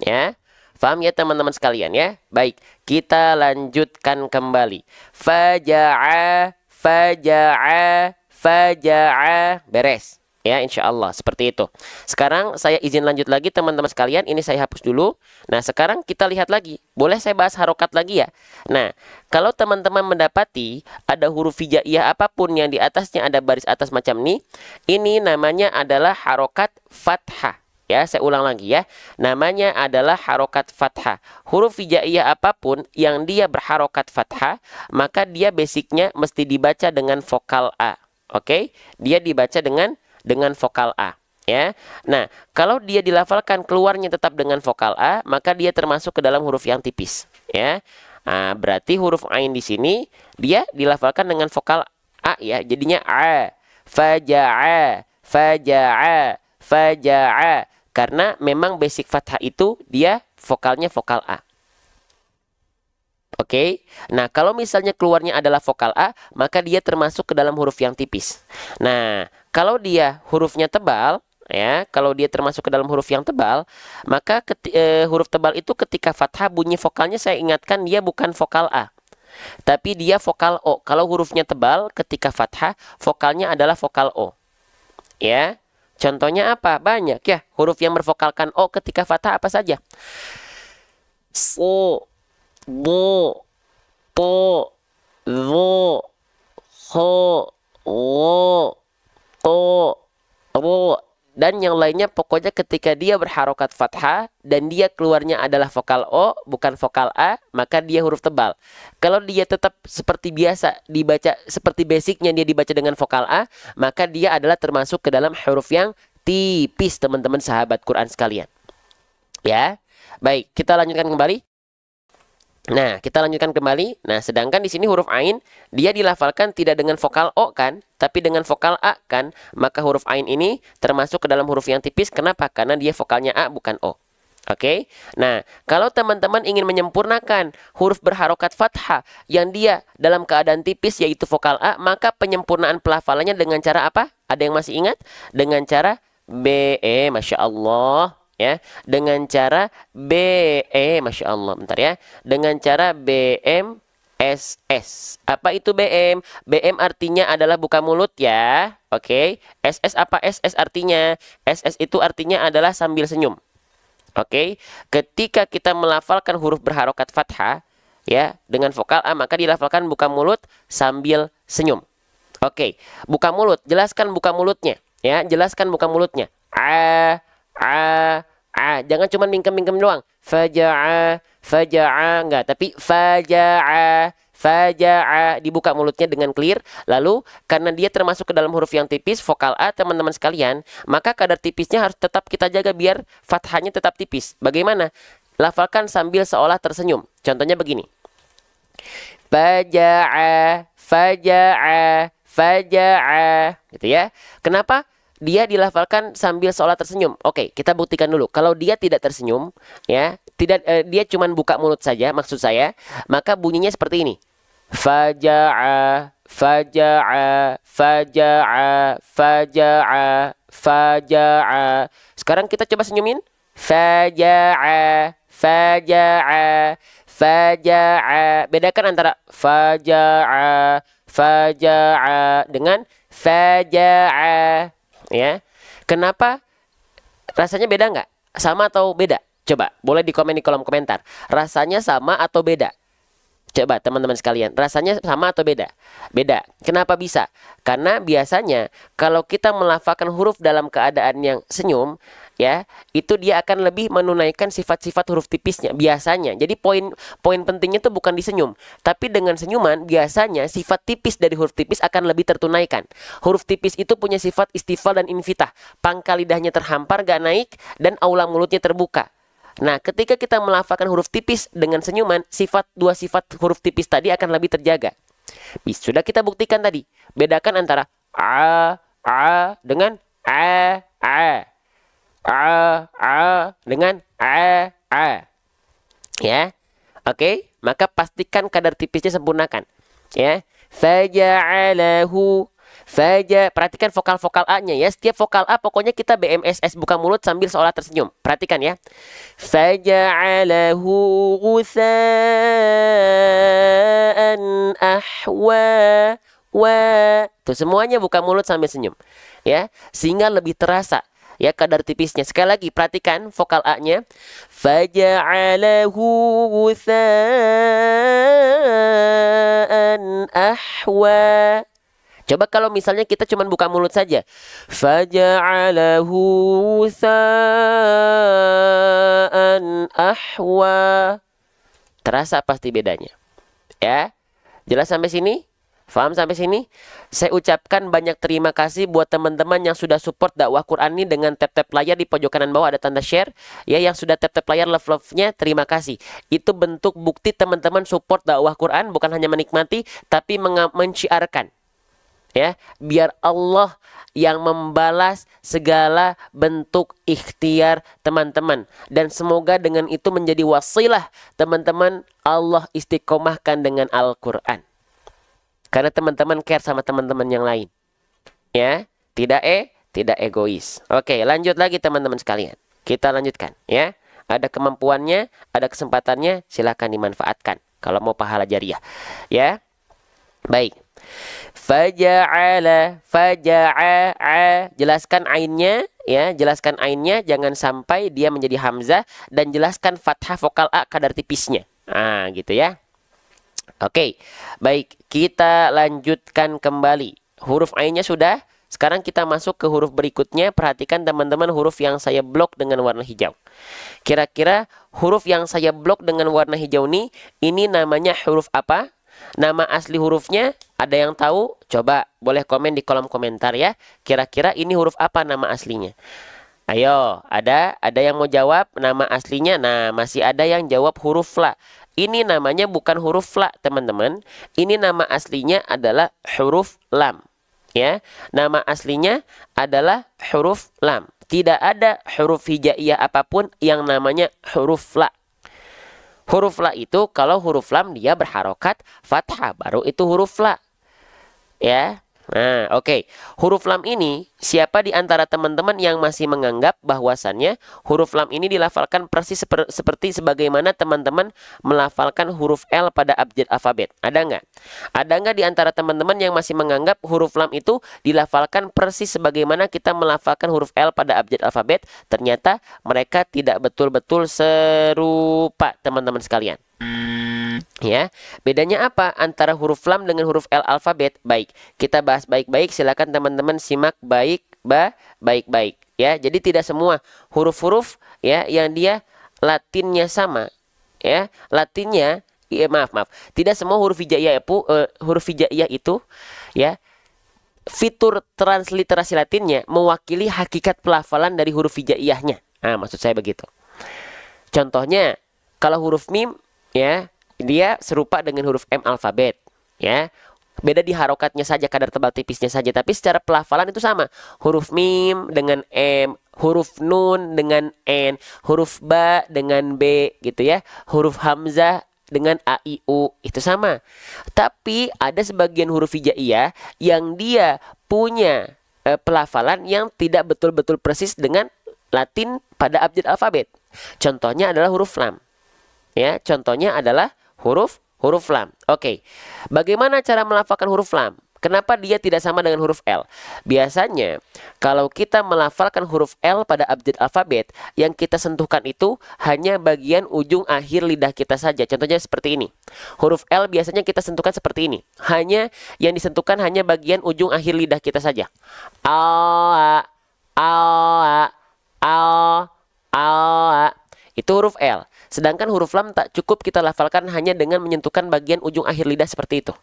Ya. Paham ya teman-teman sekalian ya? Baik, kita lanjutkan kembali. Faja'a, faja'a, faja'a. Beres. Ya, insya Allah seperti itu. Sekarang saya izin lanjut lagi teman-teman sekalian. Ini saya hapus dulu. Nah, sekarang kita lihat lagi. Boleh saya bahas harokat lagi ya? Nah, kalau teman-teman mendapati ada huruf hijaiyah apapun yang di atasnya ada baris atas macam ini namanya adalah harokat fathah. Ya, saya ulang lagi ya. Namanya adalah harokat fathah. Huruf hijaiyah apapun yang dia berharokat fathah, maka dia basicnya mesti dibaca dengan vokal A. Oke? Dia dibaca dengan vokal A, ya. Nah, kalau dia dilafalkan keluarnya tetap dengan vokal A, maka dia termasuk ke dalam huruf yang tipis, ya. Nah, berarti huruf ain di sini dia dilafalkan dengan vokal A, ya. Jadinya A, faja'a, faja'a, faja'a. Karena memang basic fathah itu dia vokalnya vokal A. Oke, nah kalau misalnya keluarnya adalah vokal A, maka dia termasuk ke dalam huruf yang tipis. Nah, kalau dia hurufnya tebal, ya, kalau dia termasuk ke dalam huruf yang tebal, maka huruf tebal itu ketika fathah bunyi vokalnya saya ingatkan dia bukan vokal A, tapi dia vokal O. Kalau hurufnya tebal ketika fathah, vokalnya adalah vokal O. Ya, contohnya apa? Banyak ya, huruf yang bervokalkan O ketika fathah apa saja? So, bo, po, vo, ho, wo, to, ro, dan yang lainnya. Pokoknya ketika dia berharokat fathah dan dia keluarnya adalah vokal O bukan vokal A, maka dia huruf tebal. Kalau dia tetap seperti biasa dibaca seperti basicnya dia dibaca dengan vokal A, maka dia adalah termasuk ke dalam huruf yang tipis teman-teman sahabat Quran sekalian. Ya, baik, kita lanjutkan kembali. Nah, kita lanjutkan kembali. Nah, sedangkan di sini huruf ain dia dilafalkan tidak dengan vokal O kan, tapi dengan vokal A kan, maka huruf ain ini termasuk ke dalam huruf yang tipis. Kenapa? Karena dia vokalnya A bukan O. Oke. Nah, kalau teman-teman ingin menyempurnakan huruf berharokat fathah yang dia dalam keadaan tipis yaitu vokal A, maka penyempurnaan pelafalannya dengan cara apa? Ada yang masih ingat? Dengan cara BE, Masya Allah. Ya, dengan cara BE, Masya Allah, bentar ya, dengan cara BM SS. Apa itu BM? BM artinya adalah buka mulut ya. Oke. SS apa SS artinya? SS itu artinya adalah sambil senyum. Oke. Ketika kita melafalkan huruf berharokat fathah ya dengan vokal A, maka dilafalkan buka mulut sambil senyum. Oke. Buka mulut, jelaskan buka mulutnya ya, jelaskan buka mulutnya. Jangan cuma mingkem-mingkem doang. Faja'a, faja'a, enggak, tapi faja'a, faja'a, dibuka mulutnya dengan clear. Lalu karena dia termasuk ke dalam huruf yang tipis, vokal A teman-teman sekalian, maka kadar tipisnya harus tetap kita jaga biar fathahnya tetap tipis. Bagaimana? Lafalkan sambil seolah tersenyum. Contohnya begini. Faja'a, faja'a, faja'a, gitu ya. Kenapa? Dia dilafalkan sambil seolah tersenyum. Oke, kita buktikan dulu. Kalau dia tidak tersenyum, ya, dia cuma buka mulut saja, maksud saya, maka bunyinya seperti ini. Faja'a, faja'a, faja'a, faja'a, faja'a. Sekarang kita coba senyumin. Faja'a, faja'a, faja'a. Bedakan antara faja'a, faja'a dengan faja'a. Ya, kenapa Rasanya beda nggak? Sama atau beda? Coba, boleh di komen di kolom komentar. Rasanya sama atau beda? Coba teman-teman sekalian, rasanya sama atau beda? Beda. Kenapa bisa? Karena biasanya kalau kita melafalkan huruf dalam keadaan yang senyum, ya, itu dia akan lebih menunaikan sifat-sifat huruf tipisnya biasanya. Jadi poin pentingnya itu bukan di senyum, tapi dengan senyuman biasanya sifat tipis dari huruf tipis akan lebih tertunaikan. Huruf tipis itu punya sifat istifal dan infitah. Pangkal lidahnya terhampar, gak naik, dan aula mulutnya terbuka. Nah, ketika kita melafalkan huruf tipis dengan senyuman, dua sifat huruf tipis tadi akan lebih terjaga. Sudah kita buktikan tadi. Bedakan antara a dengan a dengan a. Ya. Oke, maka pastikan kadar tipisnya sempurnakan. Ya. Faja'alahu. Perhatikan vokal-vokal A-nya ya. Setiap vokal A pokoknya kita BMSS buka mulut sambil seolah tersenyum. Perhatikan ya. Faja'alahu ghusaan ahwa. Tuh semuanya buka mulut sambil senyum. Ya, sehingga lebih terasa ya kadar tipisnya. Sekali lagi perhatikan vokal A-nya. Faja'alahu ghusaan ahwa. Coba kalau misalnya kita cuma buka mulut saja. Faja'alahu sa'an ahwa. Terasa pasti bedanya. Ya. Jelas sampai sini? Faham sampai sini? Saya ucapkan banyak terima kasih buat teman-teman yang sudah support dakwah Quran ini dengan tap-tap layar di pojok kanan bawah ada tanda share. Ya, yang sudah tap-tap layar love-love-nya terima kasih. Itu bentuk bukti teman-teman support dakwah Quran, bukan hanya menikmati tapi menciarkan. Ya, biar Allah yang membalas segala bentuk ikhtiar teman-teman, dan semoga dengan itu menjadi wasilah teman-teman Allah istiqomahkan dengan Al-Quran, karena teman-teman care sama teman-teman yang lain, ya, tidak egois. Oke, lanjut lagi teman-teman sekalian, kita lanjutkan ya. Ada kemampuannya, ada kesempatannya, silahkan dimanfaatkan kalau mau pahala jariah ya. Baik. Faja'a, jelaskan ainnya ya, jelaskan ainnya jangan sampai dia menjadi hamzah, dan jelaskan fathah vokal A kadar tipisnya. Nah, gitu ya. Oke. Baik, kita lanjutkan kembali. Huruf ainnya sudah. Sekarang kita masuk ke huruf berikutnya. Perhatikan teman-teman huruf yang saya blok dengan warna hijau. Kira-kira huruf yang saya blok dengan warna hijau ini namanya huruf apa? Nama asli hurufnya ada yang tahu? Coba boleh komen di kolom komentar ya. Kira-kira ini huruf apa nama aslinya? Ayo, ada yang mau jawab nama aslinya? Nah, masih ada yang jawab huruf la. Ini namanya bukan huruf la, teman-teman. Ini nama aslinya adalah huruf lam. Ya, nama aslinya adalah huruf lam. Tidak ada huruf hijaiyah apapun yang namanya huruf la. Huruf la itu kalau huruf lam dia berharokat fathah, baru itu huruf la. Ya. Nah, oke. Huruf lam ini, siapa di antara teman-teman yang masih menganggap bahwasannya huruf lam ini dilafalkan persis seperti sebagaimana teman-teman melafalkan huruf L pada abjad alfabet? Ada nggak? Ada nggak di antara teman-teman yang masih menganggap huruf lam itu dilafalkan persis sebagaimana kita melafalkan huruf L pada abjad alfabet? Ternyata mereka tidak betul-betul serupa, teman-teman sekalian. Ya, bedanya apa antara huruf lam dengan huruf L alfabet? Baik, kita bahas baik-baik. Silakan teman-teman simak baik-baik ya. Jadi tidak semua huruf-huruf ya yang dia latinnya sama ya. Latinnya maaf. Tidak semua huruf hijaiyah itu ya, fitur transliterasi latinnya mewakili hakikat pelafalan dari huruf hijaiyahnya. Nah, maksud saya begitu. Contohnya, kalau huruf mim ya, dia serupa dengan huruf M alfabet ya. Beda di harokatnya saja, kadar tebal tipisnya saja, tapi secara pelafalan itu sama. Huruf mim dengan M, huruf nun dengan N, huruf ba dengan B gitu ya. Huruf hamzah dengan A, I, U itu sama. Tapi ada sebagian huruf hijaiyah yang dia punya pelafalan yang tidak betul-betul persis dengan Latin pada abjad alfabet. Contohnya adalah huruf lam. Ya, contohnya adalah huruf lam. Oke. Bagaimana cara melafalkan huruf lam? Kenapa dia tidak sama dengan huruf L? Biasanya kalau kita melafalkan huruf L pada abjad alfabet, yang kita sentuhkan itu hanya bagian ujung akhir lidah kita saja. Contohnya seperti ini. Huruf L biasanya kita sentuhkan seperti ini. Hanya yang disentuhkan hanya bagian ujung akhir lidah kita saja. A, a, a, a. Itu huruf L. Sedangkan huruf lam tak cukup kita lafalkan hanya dengan menyentuhkan bagian ujung akhir lidah seperti itu.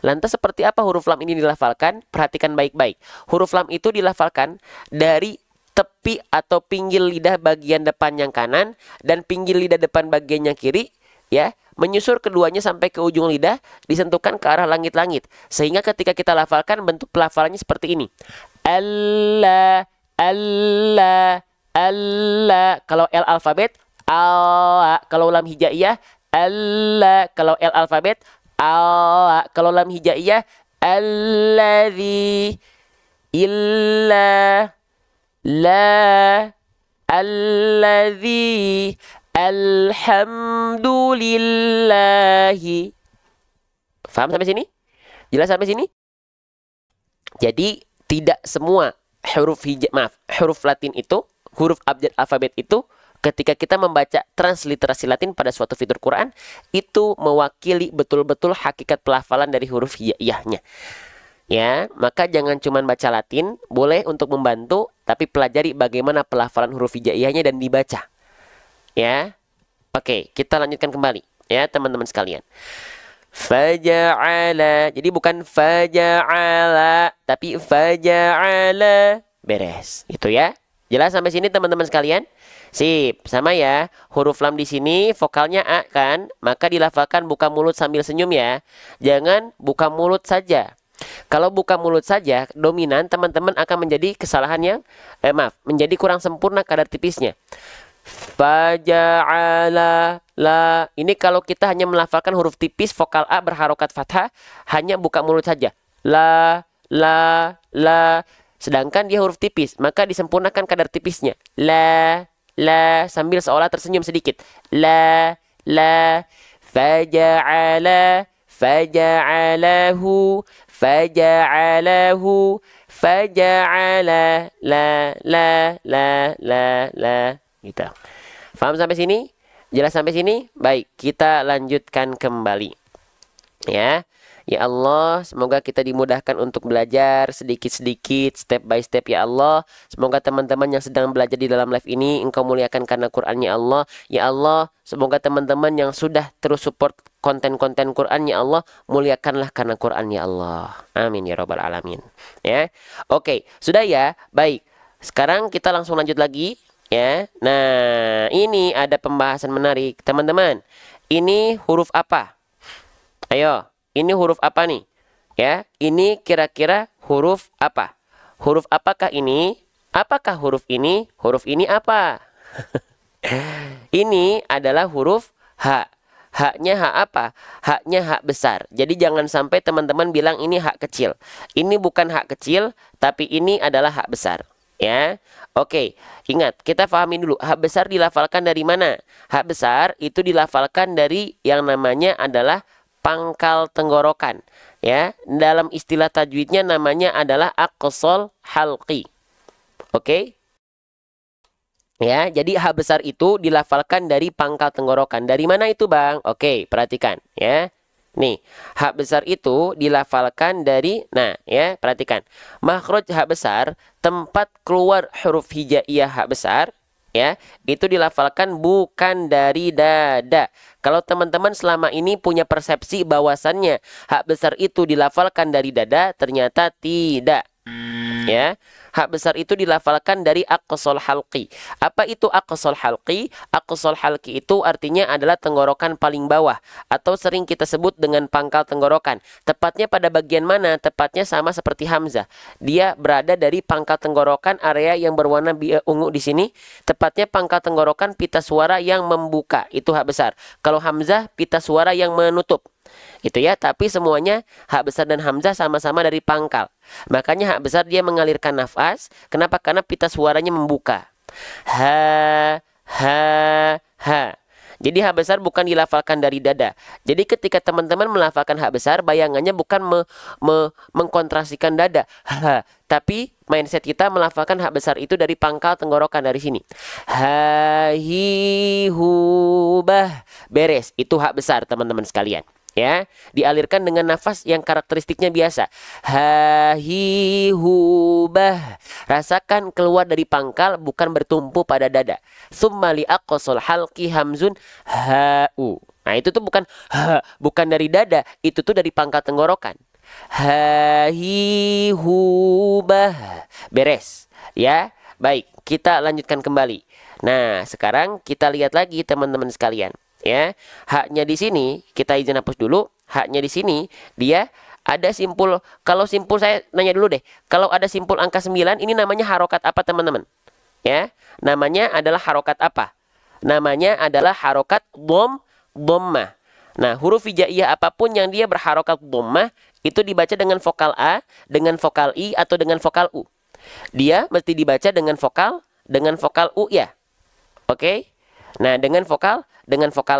Lantas seperti apa huruf lam ini dilafalkan? Perhatikan baik-baik. Huruf lam itu dilafalkan dari tepi atau pinggir lidah bagian depan yang kanan dan pinggir lidah depan bagian yang kiri, ya, menyusur keduanya sampai ke ujung lidah, disentuhkan ke arah langit-langit. Sehingga ketika kita lafalkan bentuk pelafalannya seperti ini. Allah, Allah, Allah. Kalau L alfabet, Allah. Kalau lam hijaiyah, Allah. Kalau L alfabet, Allah. Kalau lam hijaiyah, alladzi, illa, la, alladzi, alhamdulillahi. Faham sampai sini? Jelas sampai sini? Jadi tidak semua huruf Latin itu, huruf abjad alfabet itu, ketika kita membaca transliterasi Latin pada suatu fitur Quran, itu mewakili betul-betul hakikat pelafalan dari huruf hijaiyahnya. Ya, maka jangan cuma baca Latin, boleh untuk membantu, tapi pelajari bagaimana pelafalan huruf hijaiyahnya dan dibaca. Ya, oke, kita lanjutkan kembali, ya teman-teman sekalian. Faja'ala, jadi bukan faja'ala, tapi faja'ala, beres, itu ya. Jelas sampai sini teman-teman sekalian? Sip, sama ya. Huruf lam di sini vokalnya A kan, maka dilafalkan buka mulut sambil senyum ya. Jangan buka mulut saja. Kalau buka mulut saja dominan, teman-teman akan menjadi kesalahan yang menjadi kurang sempurna kadar tipisnya. Faja'ala la. Ini kalau kita hanya melafalkan huruf tipis vokal A berharokat fathah, hanya buka mulut saja. La, la, la. Sedangkan dia huruf tipis, maka disempurnakan kadar tipisnya. La, la, sambil seolah tersenyum sedikit. La, la, faja'ala, faja'alahu, faja'alahu, faja'ala, la, la, la, la. Gitu. Paham sampai sini? Jelas sampai sini? Baik, kita lanjutkan kembali. Ya. Ya Allah, semoga kita dimudahkan untuk belajar sedikit-sedikit, step by step ya Allah. Semoga teman-teman yang sedang belajar di dalam live ini, Engkau muliakan karena Quran ya Allah. Ya Allah, semoga teman-teman yang sudah terus support konten-konten Quran ya Allah, muliakanlah karena Quran ya Allah. Amin ya Rabbal Alamin. Ya, oke, sudah ya. Baik, sekarang kita langsung lanjut lagi. Ya, nah ini ada pembahasan menarik, teman-teman. Ini huruf apa? Ayo. Ini huruf apa nih? Ya, ini kira-kira huruf apa? Huruf apakah ini? Apakah huruf ini? Huruf ini apa? Ini adalah huruf H. Haknya hak apa? Haknya hak besar. Jadi jangan sampai teman-teman bilang ini hak kecil. Ini bukan hak kecil, tapi ini adalah hak besar. Ya, oke. Ingat, kita pahami dulu. Hak besar dilafalkan dari mana? Hak besar itu dilafalkan dari yang namanya adalah pangkal tenggorokan, ya. Dalam istilah tajwidnya namanya adalah aqsal halqi. Oke? Ya, jadi H besar itu dilafalkan dari pangkal tenggorokan. Dari mana itu, Bang? Oke, perhatikan, ya. Nih, H besar itu dilafalkan dari, nah, ya, perhatikan. Makhraj H besar, tempat keluar huruf hijaiyah H besar, ya, itu dilafalkan bukan dari dada. Kalau teman-teman selama ini punya persepsi bahwasannya hak besar itu dilafalkan dari dada, ternyata tidak. Ya, hak besar itu dilafalkan dari aqsal halqi. Apa itu aqsal halqi? Aqsal halqi itu artinya adalah tenggorokan paling bawah atau sering kita sebut dengan pangkal tenggorokan. Tepatnya pada bagian mana? Tepatnya sama seperti hamzah. Dia berada dari pangkal tenggorokan area yang berwarna ungu di sini. Tepatnya pangkal tenggorokan pita suara yang membuka. Itu hak besar. Kalau hamzah pita suara yang menutup. Itu ya, tapi semuanya hak besar dan hamzah sama-sama dari pangkal. Makanya hak besar dia mengalirkan nafas. Kenapa? Karena pita suaranya membuka. Ha, ha, ha. Jadi hak besar bukan dilafalkan dari dada. Jadi ketika teman-teman melafalkan hak besar, bayangannya bukan mengkontrasikan dada. Tapi mindset kita melafalkan hak besar itu dari pangkal tenggorokan dari sini. Ha hi hu bah. Beres. Itu hak besar teman-teman sekalian. Ya, dialirkan dengan nafas yang karakteristiknya biasa. Ha hi hu bah. Rasakan keluar dari pangkal, bukan bertumpu pada dada. Tsumma li aqsal halqi hamzun ha u. Nah, itu tuh bukan ha, bukan dari dada, itu tuh dari pangkal tenggorokan. Ha hi hu bah. Beres. Ya, baik, kita lanjutkan kembali. Nah, sekarang kita lihat lagi teman-teman sekalian. Ya, haknya di sini kita izin hapus dulu. Haknya di sini dia ada simpul. Kalau simpul, saya nanya dulu deh. Kalau ada simpul angka 9, ini namanya harokat apa teman-teman? Ya, namanya adalah harokat apa? Namanya adalah harokat dhammah. Nah, huruf hijaiyah apapun yang dia berharokat dhammah itu dibaca dengan vokal A, dengan vokal I, atau dengan vokal U. Dia mesti dibaca dengan vokal U ya. Oke? Nah, dengan vokal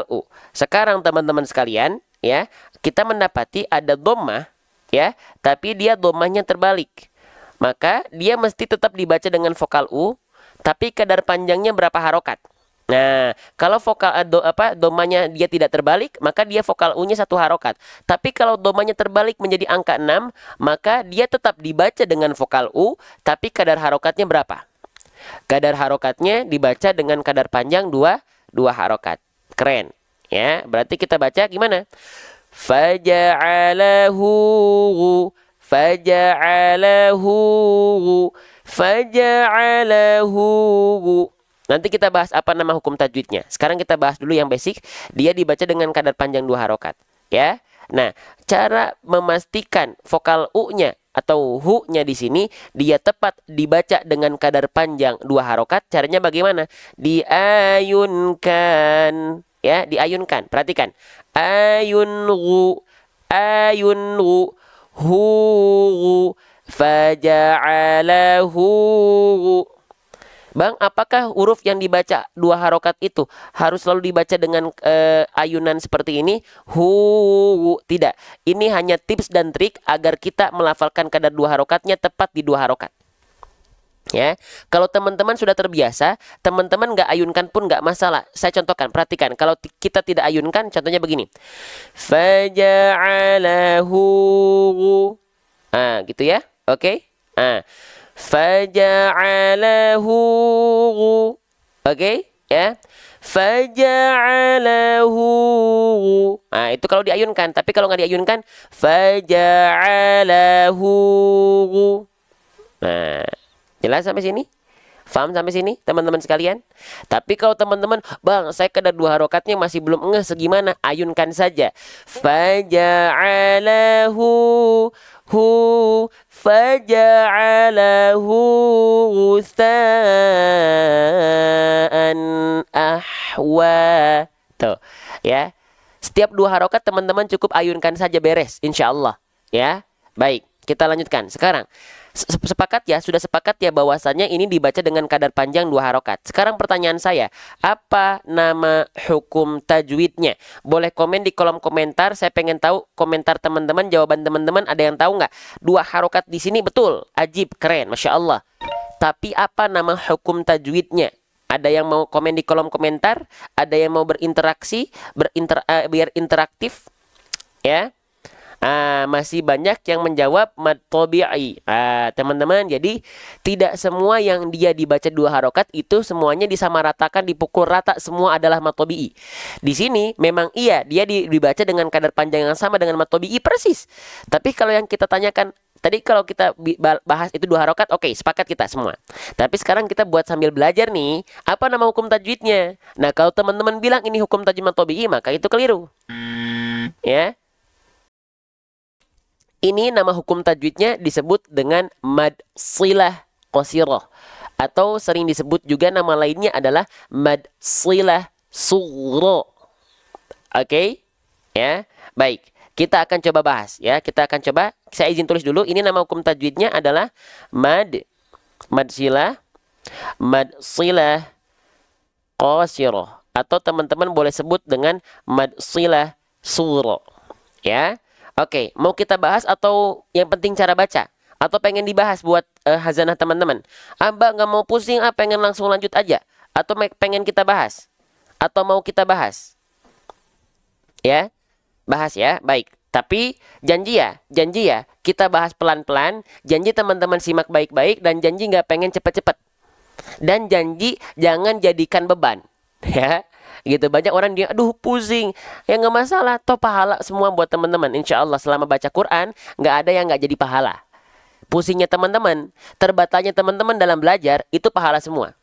U. Sekarang teman-teman sekalian, ya, kita mendapati ada dhammah, ya, tapi dia dhammahnya terbalik. Maka dia mesti tetap dibaca dengan vokal U, tapi kadar panjangnya berapa harokat. Nah, kalau vokal dhammahnya dia tidak terbalik, maka dia vokal U-nya 1 harokat. Tapi kalau dhammahnya terbalik menjadi angka 6, maka dia tetap dibaca dengan vokal U, tapi kadar harokatnya berapa? Kadar harokatnya dibaca dengan kadar panjang 2 harokat. Keren. Ya, berarti kita baca gimana? Faja'alahu Nanti kita bahas apa nama hukum tajwidnya. Sekarang kita bahas dulu yang basic. Dia dibaca dengan kadar panjang 2 harokat. Ya. Nah, cara memastikan vokal U-nya atau hu-nya di sini dia tepat dibaca dengan kadar panjang 2 harokat. Caranya bagaimana? Diayunkan, ya, diayunkan. Perhatikan. Ayunru, hu, faja'alahu. Bang, apakah huruf yang dibaca 2 harokat itu harus selalu dibaca dengan ayunan seperti ini? Tidak. Ini hanya tips dan trik agar kita melafalkan kadar 2 harokatnya tepat di 2 harokat. Ya, kalau teman-teman sudah terbiasa, teman-teman nggak ayunkan pun nggak masalah. Saya contohkan, perhatikan. Kalau kita tidak ayunkan, contohnya begini. Faja'alahu. Gitu ya. Oke. Faja'alahu. Oke, ya. Faja'alahu. Itu kalau diayunkan. Tapi kalau nggak diayunkan, faja'alahu. Jelas sampai sini? Paham sampai sini, teman-teman sekalian? Tapi kalau teman-teman, bang, saya kadar 2 harokatnya masih belum ngeh segimana, ayunkan saja. Faja'alahu faja'alahu sa'an ahwa. Tuh, ya. Setiap 2 harokat teman-teman cukup ayunkan saja, beres, insya Allah. Ya, baik, kita lanjutkan. Sekarang, sepakat ya, sudah sepakat ya bahwasannya ini dibaca dengan kadar panjang 2 harokat. Sekarang pertanyaan saya, apa nama hukum tajwidnya? Boleh komen di kolom komentar, saya pengen tahu komentar teman-teman, jawaban teman-teman. Ada yang tahu nggak? 2 harokat di sini betul, ajib, keren, Masya Allah. Tapi apa nama hukum tajwidnya? Ada yang mau komen di kolom komentar? Ada yang mau berinteraksi, biar interaktif? Ya. Masih banyak yang menjawab mad tabi'i. Teman-teman, jadi tidak semua yang dia dibaca 2 harokat itu semuanya disamaratakan, dipukul rata semua adalah mad tabi'i. Di sini memang iya, dia dibaca dengan kadar panjang yang sama dengan mad tabi'i persis. Tapi kalau yang kita tanyakan tadi, kalau kita bahas itu 2 harokat, oke, sepakat kita semua. Tapi sekarang kita buat sambil belajar nih, apa nama hukum tajwidnya? Nah, kalau teman-teman bilang ini hukum tajwid mad tabi'i, maka itu keliru. Ya. Ini nama hukum tajwidnya disebut dengan mad silah qasirah, atau sering disebut juga nama lainnya adalah mad silah sughra. Oke? Ya, baik. Kita akan coba bahas ya. Kita akan coba, saya izin tulis dulu. Ini nama hukum tajwidnya adalah mad silah qasirah. atau teman-teman boleh sebut dengan mad silah sugro. Ya. Oke, mau kita bahas atau yang penting cara baca? Atau pengen dibahas buat hazanah teman-teman? Mbak nggak mau pusing, pengen langsung lanjut aja? Atau pengen kita bahas? Atau mau kita bahas? Ya, bahas ya, baik. Tapi janji ya, kita bahas pelan-pelan. Janji teman-teman simak baik-baik dan janji nggak pengen cepet-cepet. Dan janji jangan jadikan beban, ya. Gitu, banyak orang dia aduh pusing, ya nggak masalah, toh pahala semua buat teman-teman. Insya Allah selama baca Quran nggak ada yang nggak jadi pahala. Pusingnya teman-teman, terbatalnya teman-teman dalam belajar itu pahala semua.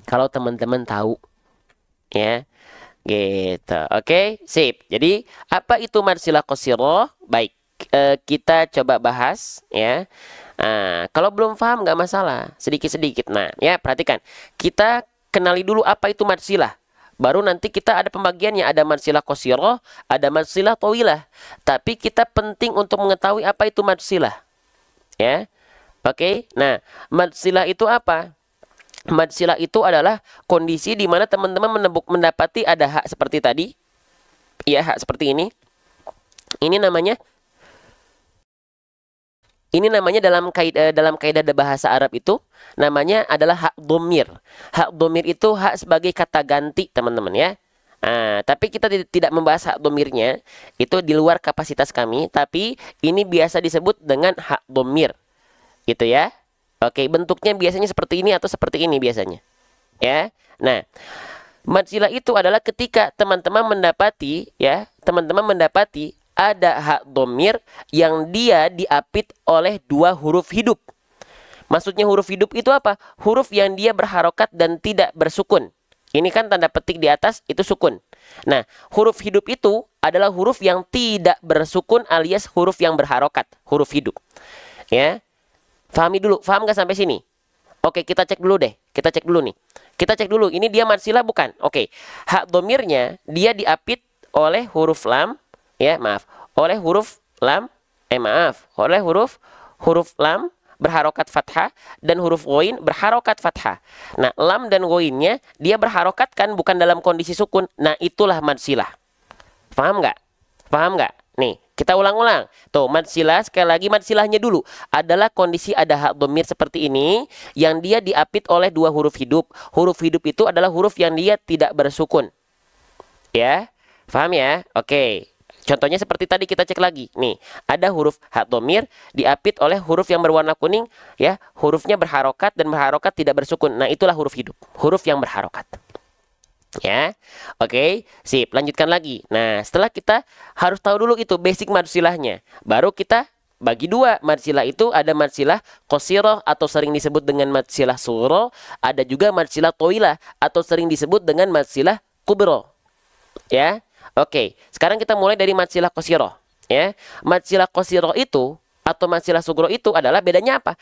Kalau teman-teman tahu, ya, gitu. Oke, sip. Jadi apa itu mad silah qasirah? Baik, kita coba bahas, ya. Nah, kalau belum paham nggak masalah, sedikit-sedikit. Nah, ya perhatikan, kita kenali dulu apa itu mad silah. Baru nanti kita ada pembagiannya, ada mad silah qasirah, ada mad silah tawilah. Tapi kita penting untuk mengetahui apa itu mad silah. Ya. Oke. Nah, mad silah itu apa? Mad silah itu adalah kondisi di mana teman-teman mendapati ada hak seperti tadi. Ya, hak seperti ini. Ini namanya dalam kaidah bahasa Arab itu namanya adalah hak dhamir. Hak dhamir itu hak sebagai kata ganti, teman-teman, ya. Nah, tapi kita tidak membahas hak dhamirnya, itu di luar kapasitas kami, tapi ini biasa disebut dengan hak dhamir. Gitu ya. Oke, bentuknya biasanya seperti ini atau seperti ini biasanya. Ya. Nah, mad silah itu adalah ketika teman-teman mendapati ada hak dhamir yang dia diapit oleh dua huruf hidup. Maksudnya huruf hidup itu apa? Huruf yang dia berharokat dan tidak bersukun. Ini kan tanda petik di atas itu sukun. Nah, huruf hidup itu adalah huruf yang tidak bersukun alias huruf yang berharokat. Huruf hidup. Ya, pahami dulu. Paham nggak sampai sini? Oke, kita cek dulu deh. Kita cek dulu nih. Kita cek dulu. Ini dia mad silah bukan? Oke, hak dhamirnya dia diapit oleh huruf lam. Ya, maaf. Oleh huruf lam, oleh huruf lam berharokat fathah dan huruf ghain berharokat fathah. Nah, lam dan ghainnya dia berharokat kan bukan dalam kondisi sukun. Nah, itulah mad silah. Paham nggak? Paham nggak? Nih, kita ulang-ulang. Tuh, mad silah, sekali lagi mad silahnya dulu. Adalah kondisi ada hak dhamir seperti ini yang dia diapit oleh dua huruf hidup. Huruf hidup itu adalah huruf yang dia tidak bersukun. Ya, paham ya? Oke. Contohnya seperti tadi kita cek lagi. Nih, ada huruf hak dhamir diapit oleh huruf yang berwarna kuning, ya. Hurufnya berharokat dan berharokat tidak bersukun. Nah, itulah huruf hidup. Huruf yang berharokat. Ya. Oke, sip. Lanjutkan lagi. Nah, setelah kita harus tahu dulu itu basic mad silahnya. Baru kita bagi dua. Mad silah itu ada mad silah qasirah atau sering disebut dengan mad silah sughra, ada juga mad silah tawilah atau sering disebut dengan mad silah kubra. Ya. Oke, sekarang kita mulai dari mad silah qasirah, ya. Mad silah qasirah itu atau mad silah sughra itu adalah bedanya apa?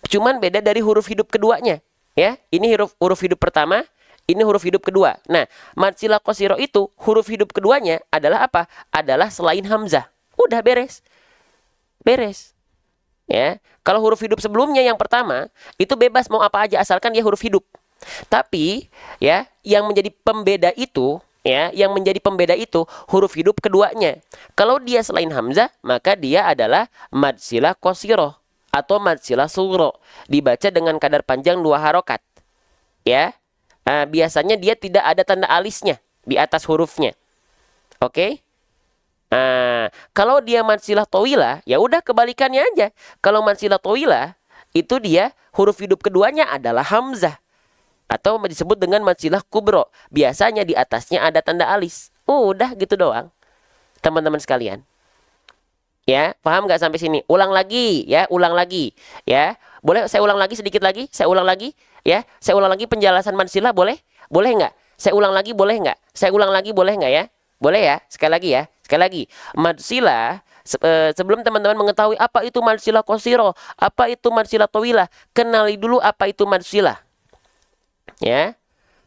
Cuman beda dari huruf hidup keduanya, ya. Ini huruf hidup pertama, ini huruf hidup kedua. Nah, mad silah qasirah itu huruf hidup keduanya adalah apa? Adalah selain hamzah. Udah beres. Beres. Ya. Kalau huruf hidup sebelumnya yang pertama, itu bebas mau apa aja asalkan dia huruf hidup. Tapi, ya, yang menjadi pembeda itu, ya, yang menjadi pembeda itu huruf hidup keduanya. Kalau dia selain hamzah, maka dia adalah mad silah qasirah atau mad silah sughra. Dibaca dengan kadar panjang 2 harokat. Ya. Biasanya dia tidak ada tanda alisnya di atas hurufnya. Oke? Kalau dia mad silah tawilah, ya udah kebalikannya aja. Kalau mad silah tawilah itu dia huruf hidup keduanya adalah hamzah. Atau disebut dengan mad silah kubra. Biasanya di atasnya ada tanda alis. Udah gitu doang. Teman-teman sekalian. Ya, paham nggak sampai sini? Ulang lagi, ya, ulang lagi. Ya, boleh saya ulang lagi sedikit lagi? Saya ulang lagi, ya. Saya ulang lagi penjelasan mad silah, boleh? Boleh nggak? Saya ulang lagi, boleh nggak? Saya ulang lagi, boleh nggak ya? Boleh ya? Sekali lagi ya. Sekali lagi. Mad silah, sebelum teman-teman mengetahui apa itu mad silah qasirah, apa itu mad silah tawilah, kenali dulu apa itu mad silah. Ya,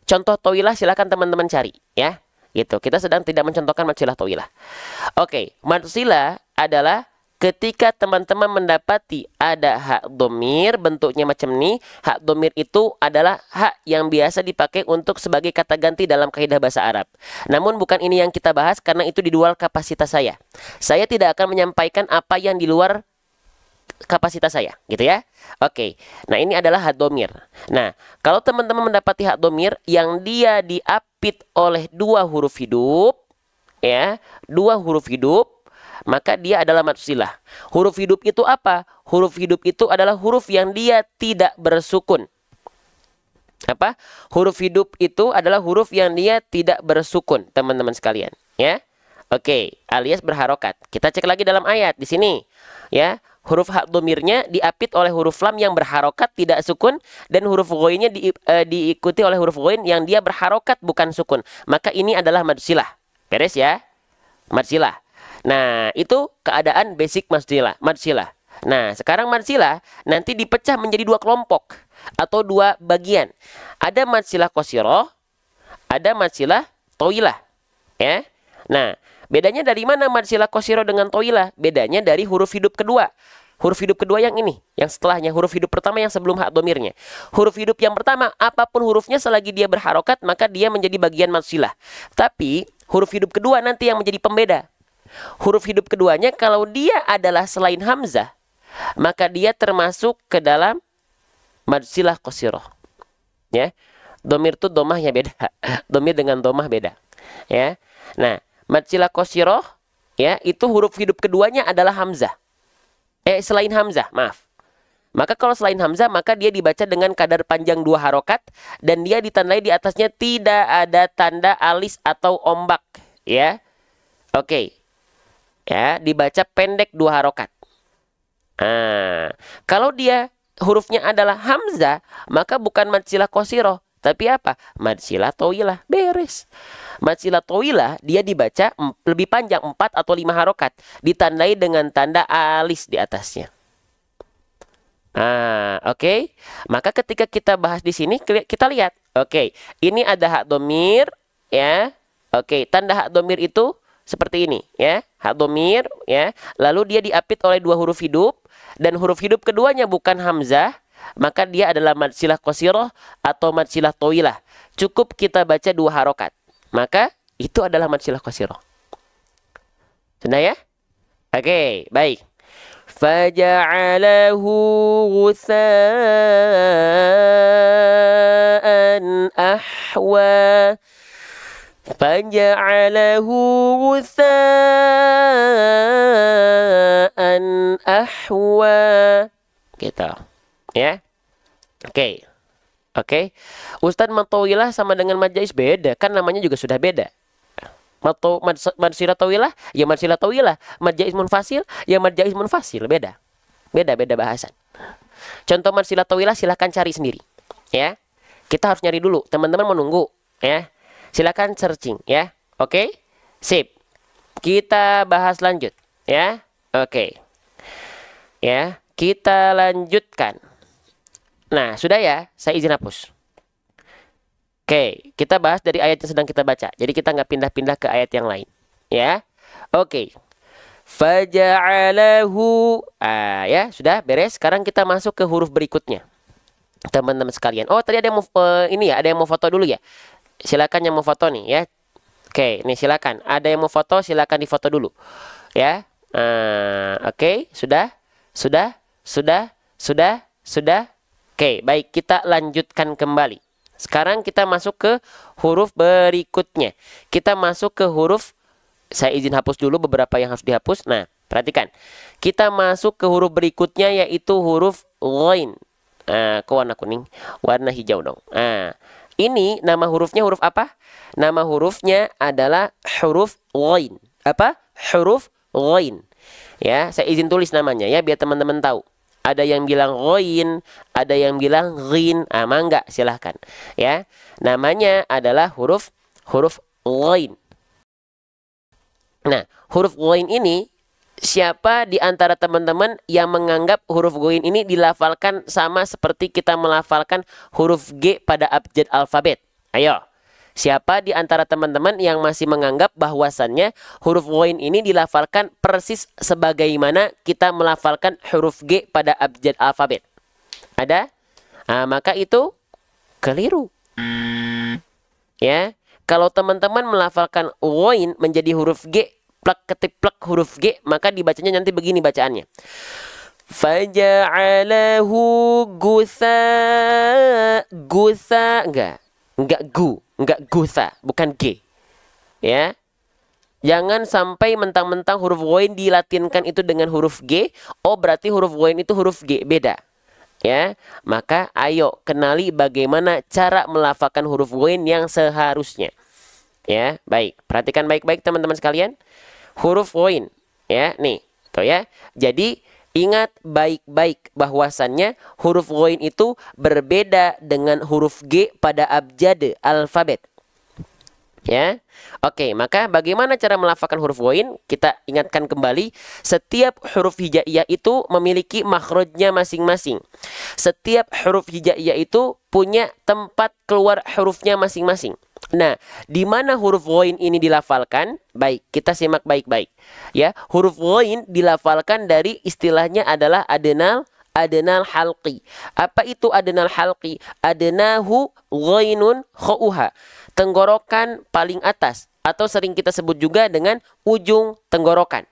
contoh tawilah silakan teman-teman cari, ya. Gitu. Kita sedang tidak mencontohkan mad silah tawilah. Oke, mad silah adalah ketika teman-teman mendapati ada hak domir bentuknya macam ini, hak domir itu adalah hak yang biasa dipakai untuk sebagai kata ganti dalam kaidah bahasa Arab. Namun bukan ini yang kita bahas karena itu di luar kapasitas saya. Saya tidak akan menyampaikan apa yang di luar kapasitas saya, gitu ya. Oke, nah ini adalah hak domir. Nah, kalau teman-teman mendapati hak domir yang dia diapit oleh dua huruf hidup, ya, dua huruf hidup, maka dia adalah mad silah. Huruf hidup itu apa? Huruf hidup itu adalah huruf yang dia tidak bersukun. Apa? Huruf hidup itu adalah huruf yang dia tidak bersukun, teman-teman sekalian, ya. Oke, alias berharokat. Kita cek lagi dalam ayat di sini, ya. Huruf hak domirnya diapit oleh huruf lam yang berharokat tidak sukun, dan huruf ghoinnya diikuti oleh huruf ghoin yang dia berharokat bukan sukun. Maka ini adalah mad silah. Beres ya? Mad silah. Nah, itu keadaan basic mad silah. Nah, sekarang mad silah nanti dipecah menjadi dua kelompok atau dua bagian. Ada mad silah qasirah, ada mad silah tawilah, ya. Nah, bedanya dari mana mad silah qasirah dengan tawilah? Bedanya dari huruf hidup kedua. Huruf hidup kedua yang ini, yang setelahnya, huruf hidup pertama yang sebelum hak domirnya. Huruf hidup yang pertama, apapun hurufnya selagi dia berharokat, maka dia menjadi bagian mad silah. Tapi, huruf hidup kedua nanti yang menjadi pembeda. Huruf hidup keduanya kalau dia adalah selain hamzah, maka dia termasuk ke dalam mad silah qasirah. Ya. Domir itu domahnya beda. Domir dengan domah beda. Ya. Nah, mad silah qasirah, ya, itu huruf hidup keduanya adalah hamzah. Selain hamzah, maaf. Maka kalau selain hamzah, maka dia dibaca dengan kadar panjang dua harokat dan dia ditandai di atasnya tidak ada tanda alis atau ombak, ya. Oke. Ya, dibaca pendek dua harokat. Nah, kalau dia hurufnya adalah hamzah, maka bukan mad silah qasirah, tapi apa? Mad silah tawilah. Beres. Mad silah tawilah dia dibaca lebih panjang 4 atau 5 harokat, ditandai dengan tanda alis di atasnya. Oke. Maka ketika kita bahas di sini kita lihat, oke, ini ada hak domir, ya. Oke, tanda hak domir itu seperti ini, ya. Hak domir, ya. Lalu dia diapit oleh dua huruf hidup dan huruf hidup keduanya bukan hamzah, maka dia adalah mad silah qasirah atau mad silah tawilah. Cukup kita baca dua harokat, maka itu adalah mad silah qasirah. Sudah ya? Oke, baik. Faja'alahu ghutsa'an ahwa. Faja'alahu ghutsa'an ahwa. Gitu. Ya. Oke. Oke. Ustadz, mad tawilah sama dengan mad jaiz beda. Kan namanya juga sudah beda. Mad silah tawilah, ya mad silah tawilah. Mad jaiz munfasil, ya mad jaiz munfasil. Beda. Beda bahasan. Contoh mad silah tawilah silahkan cari sendiri. Ya. Kita harus nyari dulu. Teman-teman menunggu. Ya. Silakan searching, ya. Oke. Sip. Kita bahas lanjut, ya. Oke. Ya, kita lanjutkan. Nah, sudah ya, saya izin hapus. Oke, kita bahas dari ayat yang sedang kita baca. Jadi kita nggak pindah-pindah ke ayat yang lain, ya. Oke. Faja'alahu, ya, sudah beres. Sekarang kita masuk ke huruf berikutnya. Teman-teman sekalian. Oh, tadi ada yang mau ini ya, ada yang mau foto dulu ya. Silakan yang mau foto nih, ya. Oke, nih silakan. Ada yang mau foto, silakan difoto dulu, ya. Oke, sudah. Oke, baik, kita lanjutkan kembali. Sekarang kita masuk ke huruf berikutnya. Kita masuk ke huruf, saya izin hapus dulu beberapa yang harus dihapus. Nah, perhatikan. Kita masuk ke huruf berikutnya yaitu huruf ghain. Ke warna kuning, warna hijau dong. Ini nama hurufnya huruf apa? Nama hurufnya adalah huruf ghain. Apa? Huruf ghain. Ya, saya izin tulis namanya ya biar teman-teman tahu. Ada yang bilang ghain, ada yang bilang ghin. Mangga, silahkan. Ya, namanya adalah huruf ghain. Nah, huruf ghain ini, siapa di antara teman-teman yang menganggap huruf ghain ini dilafalkan sama seperti kita melafalkan huruf G pada abjad alfabet? Ayo, Siapa di antara teman-teman yang masih menganggap bahwasannya huruf ghain ini dilafalkan persis sebagaimana kita melafalkan huruf G pada abjad alfabet? Ada? Nah, maka itu keliru. Ya, kalau teman-teman melafalkan ghain menjadi huruf G, plak ketip plak huruf G, maka dibacanya nanti begini bacaannya. Faja'alahu gutha, gutha, enggak gutha, bukan G. Ya. Jangan sampai mentang-mentang huruf ghain dilatinkan itu dengan huruf G, oh berarti huruf ghain itu huruf G, beda. Ya. Maka ayo kenali bagaimana cara melafalkan huruf ghain yang seharusnya. Ya, baik. Perhatikan baik-baik teman-teman sekalian. Huruf ghain, ya, nih, tuh ya. Jadi ingat baik-baik bahwasannya huruf ghain itu berbeda dengan huruf G pada abjad alfabet. Ya. Oke, maka bagaimana cara melafalkan huruf ghain? Kita ingatkan kembali, setiap huruf hijaiyah itu memiliki makhrajnya masing-masing. Setiap huruf hijaiyah itu punya tempat keluar hurufnya masing-masing. Nah, di mana huruf ghain ini dilafalkan? Baik, kita simak baik-baik. Ya, huruf ghain dilafalkan dari istilahnya adalah adnal halqi. Apa itu adnal halqi? Adnahu ghainun khauha. Tenggorokan paling atas atau sering kita sebut juga dengan ujung tenggorokan.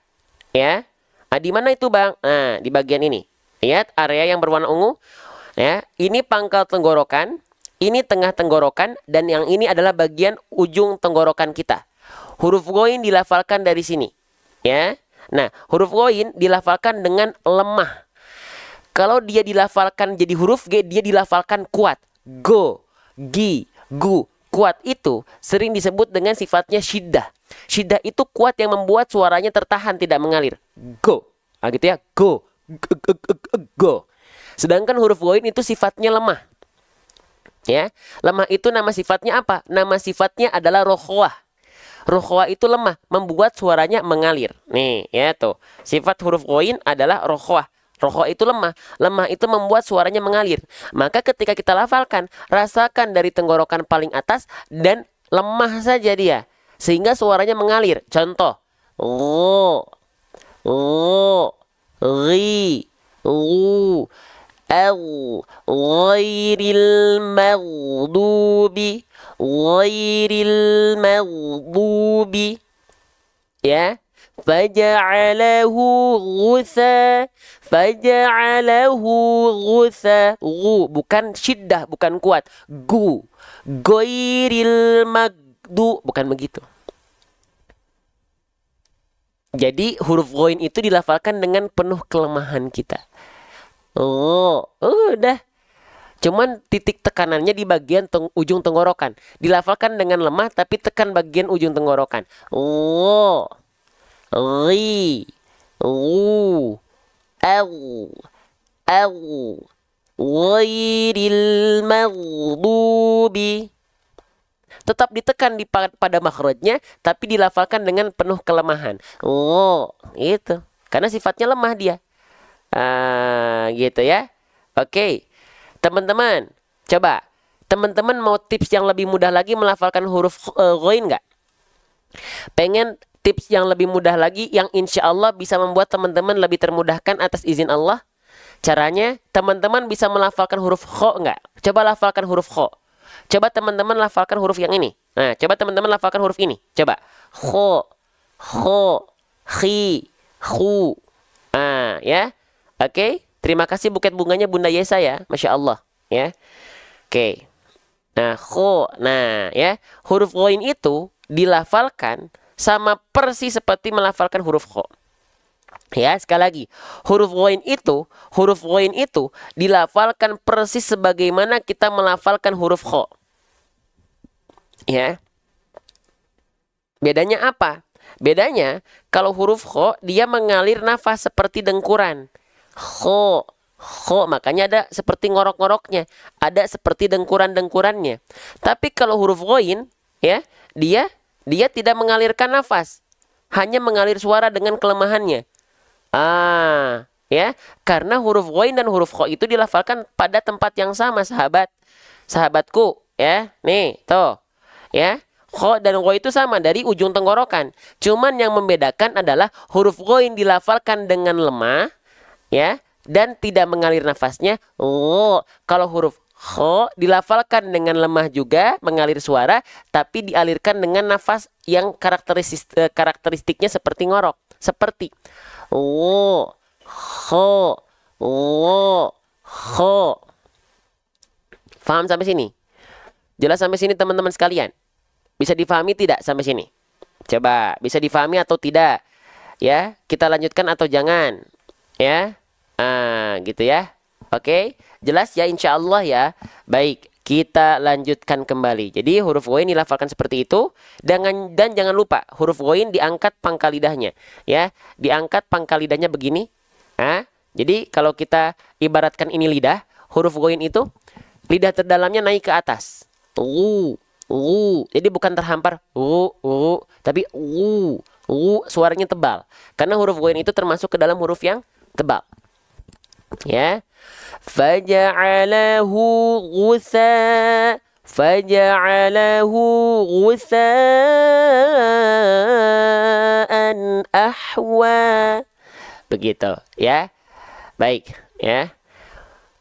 Ya. Nah, di mana itu, Bang? Nah, di bagian ini. Lihat area yang berwarna ungu. Ya, ini pangkal tenggorokan. Ini tengah tenggorokan dan yang ini adalah bagian ujung tenggorokan kita. Huruf ghain dilafalkan dari sini, ya. Nah, huruf ghain dilafalkan dengan lemah. Kalau dia dilafalkan jadi huruf G, dia dilafalkan kuat. Go, gi, gu. Kuat itu sering disebut dengan sifatnya syiddah. Syiddah itu kuat yang membuat suaranya tertahan, tidak mengalir. Go. Nah, gitu ya. Go. Go. Sedangkan huruf ghain itu sifatnya lemah. Ya, lemah itu nama sifatnya apa? Nama sifatnya adalah rokhwah. Rokhwah itu lemah, membuat suaranya mengalir. Nih, ya tuh. Sifat huruf ghain adalah rokhwah. Rokhwah itu lemah. Lemah itu membuat suaranya mengalir. Maka ketika kita lafalkan, rasakan dari tenggorokan paling atas dan lemah saja dia, sehingga suaranya mengalir. Contoh, ri, ru. Ghairil maghdubi, ya. Faja'alahu ghutha, bukan syiddah, bukan kuat. Ghairil maghdu, bukan begitu. Jadi huruf ghain itu dilafalkan dengan penuh kelemahan kita. Udah. Cuman titik tekanannya di bagian ujung tenggorokan. Dilafalkan dengan lemah tapi tekan bagian ujung tenggorokan. Ri, ru, ghairil maghdubi. Tetap ditekan pada makhrajnya tapi dilafalkan dengan penuh kelemahan. Itu. Karena sifatnya lemah dia. Gitu ya. Oke. Teman-teman, coba. Teman-teman mau tips yang lebih mudah lagi melafalkan huruf ghain nggak? Pengen tips yang lebih mudah lagi yang insya Allah bisa membuat teman-teman lebih termudahkan atas izin Allah? Caranya, teman-teman bisa melafalkan huruf kho nggak? Coba lafalkan huruf kho. Coba teman-teman lafalkan huruf yang ini. Nah, coba teman-teman lafalkan huruf ini. Coba. Kho, khi, khu. Ya. Oke, terima kasih buket bunganya Bunda Yesa ya, Masya Allah, ya. Oke, nah, kho, nah, ya, huruf ghain itu dilafalkan sama persis seperti melafalkan huruf kho. Ya, sekali lagi, huruf ghain itu dilafalkan persis sebagaimana kita melafalkan huruf kho. Ya, bedanya apa? Bedanya, kalau huruf kho dia mengalir nafas seperti dengkuran. Kho, makanya ada seperti ngorok-ngoroknya, ada seperti dengkuran-dengkurannya. Tapi kalau huruf ghain, ya, dia tidak mengalirkan nafas, hanya mengalir suara dengan kelemahannya. Ya, karena huruf ghain dan huruf kho itu dilafalkan pada tempat yang sama, sahabatku, ya. Nih, tuh. ya. Kho dan gho itu sama dari ujung tenggorokan. Cuman yang membedakan adalah huruf ghoin dilafalkan dengan lemah, ya, dan tidak mengalir nafasnya. Oh, kalau huruf kho dilafalkan dengan lemah juga, mengalir suara, tapi dialirkan dengan nafas yang karakteristiknya seperti ngorok. Seperti oh, kho, oh, kho. Paham sampai sini? Jelas sampai sini teman-teman sekalian? Bisa difahami tidak sampai sini? Coba, bisa difahami atau tidak? Ya, kita lanjutkan atau jangan? Ya, gitu ya. Oke, jelas ya insya Allah ya. Baik, kita lanjutkan kembali. Jadi huruf ghoin dilafalkan seperti itu. Dan jangan lupa huruf ghoin diangkat pangkal lidahnya. Ya, diangkat pangkal lidahnya begini. Jadi kalau kita ibaratkan ini lidah, huruf ghoin itu lidah terdalamnya naik ke atas. Jadi bukan terhampar, tapi suaranya tebal. Karena huruf ghoin itu termasuk ke dalam huruf yang tebal. Ya. Faja'alahu ghusa, faja'alahu ghusaan ahwa. Begitu, ya. Baik, ya.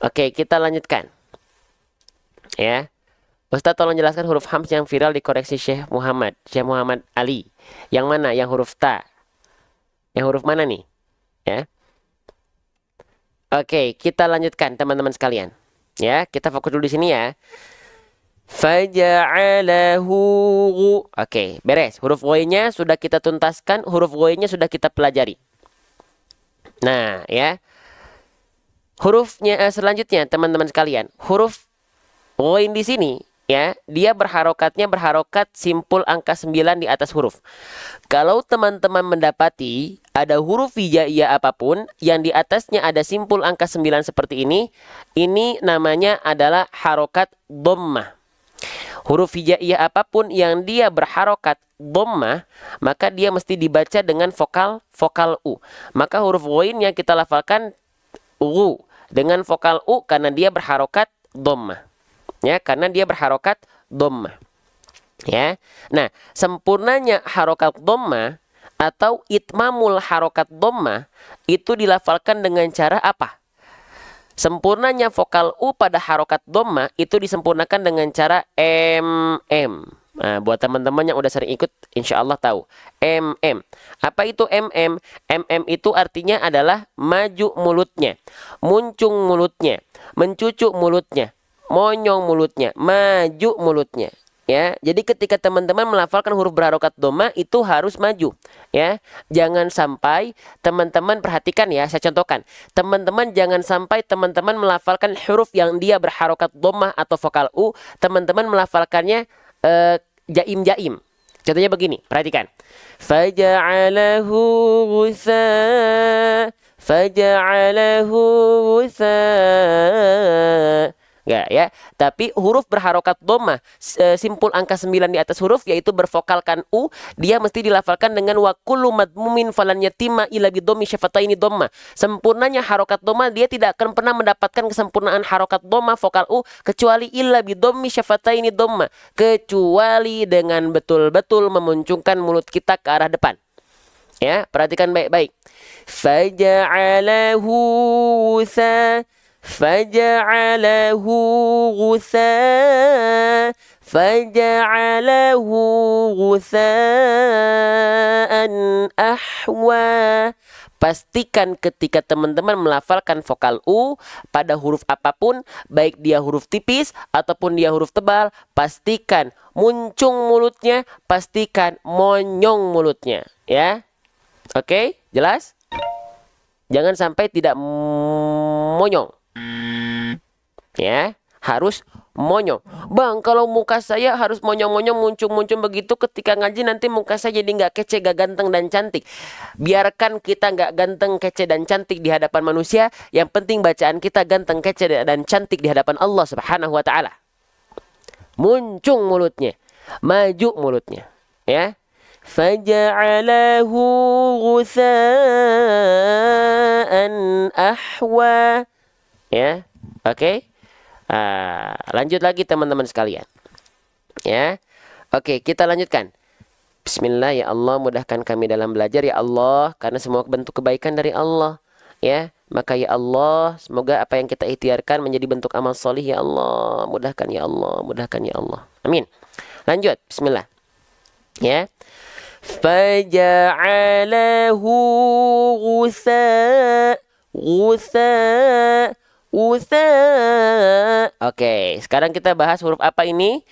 Oke, kita lanjutkan. Ya. Ustaz tolong jelaskan huruf hams yang viral dikoreksi Syekh Muhammad Ali. Yang mana? Yang huruf ta. Yang huruf mana nih? Ya. Oke, kita lanjutkan teman-teman sekalian. Ya, kita fokus dulu di sini ya. Faja'alahu. Oke, beres. Huruf ghoinnya sudah kita tuntaskan, huruf ghoinnya sudah kita pelajari. Nah, ya. Hurufnya selanjutnya teman-teman sekalian. Huruf ghoin di sini ya, dia berharokat simpul angka 9 di atas huruf. Kalau teman-teman mendapati ada huruf hijaiyah apapun yang di atasnya ada simpul angka 9 seperti ini namanya adalah harokat dhammah. Huruf hijaiyah apapun yang dia berharokat dhammah, maka dia mesti dibaca dengan vokal U. Maka huruf ghoin yang kita lafalkan u dengan vokal U karena dia berharokat dhammah. Ya, karena dia berharokat dhammah. Ya. Nah, sempurnanya harokat dhammah atau itmamul harokat dhammah itu dilafalkan dengan cara apa? Sempurnanya vokal U pada harokat dhammah itu disempurnakan dengan cara MM. Nah, buat teman-teman yang udah sering ikut insya Allah tahu. MM. Apa itu MM? MM itu artinya adalah maju mulutnya, muncung mulutnya, mencucuk mulutnya, monyong mulutnya, maju mulutnya. Ya, jadi ketika teman-teman melafalkan huruf berharokat dhammah itu harus maju. Ya, jangan sampai teman-teman perhatikan ya, saya contohkan. Teman-teman jangan sampai teman-teman melafalkan huruf yang dia berharokat dhammah atau vokal U, teman-teman melafalkannya jaim. Contohnya begini, perhatikan. Faja'alahu ghusa, faja'alahu ghusa. Enggak ya, tapi huruf berharokat dhammah simpul angka 9 di atas huruf yaitu bervokalkan U, dia mesti dilafalkan dengan wa kullu madmumin falan yatima illa bi dhammi syafataini dhammah. Sempurnanya harokat dhammah dia tidak akan pernah mendapatkan kesempurnaan harokat dhammah vokal U kecuali illa bi dhammi syafataini dhammah, kecuali dengan betul-betul memuncungkan mulut kita ke arah depan. Ya, perhatikan baik-baik. Faja'alahu sa, faja'alahu ghusa, faja'alahu ghusaan ahwa. Pastikan ketika teman-teman melafalkan vokal U pada huruf apapun, baik dia huruf tipis ataupun dia huruf tebal, pastikan muncung mulutnya, pastikan monyong mulutnya, ya. Oke, jelas? Jangan sampai tidak monyong. Ya, harus monyong. Bang, kalau muka saya harus monyong-monyong, muncung-muncung begitu ketika ngaji nanti muka saya jadi nggak kece, nggak ganteng dan cantik. Biarkan kita nggak ganteng, kece dan cantik di hadapan manusia. Yang penting bacaan kita ganteng, kece dan cantik di hadapan Allah Subhanahu wa taala. Muncung mulutnya, maju mulutnya, ya. Faja'alahu ghusaan ahwa. Ya, oke. Lanjut lagi teman-teman sekalian. Ya. Oke, kita lanjutkan. Bismillah, ya Allah, mudahkan kami dalam belajar ya Allah, karena semua bentuk kebaikan dari Allah. Ya, maka ya Allah, semoga apa yang kita ikhtiarkan menjadi bentuk amal solih ya Allah. Mudahkan ya Allah, mudahkan ya Allah. Amin. Lanjut, bismillah. Ya. Faja'alahu ghusa. Oke, sekarang kita bahas huruf apa ini?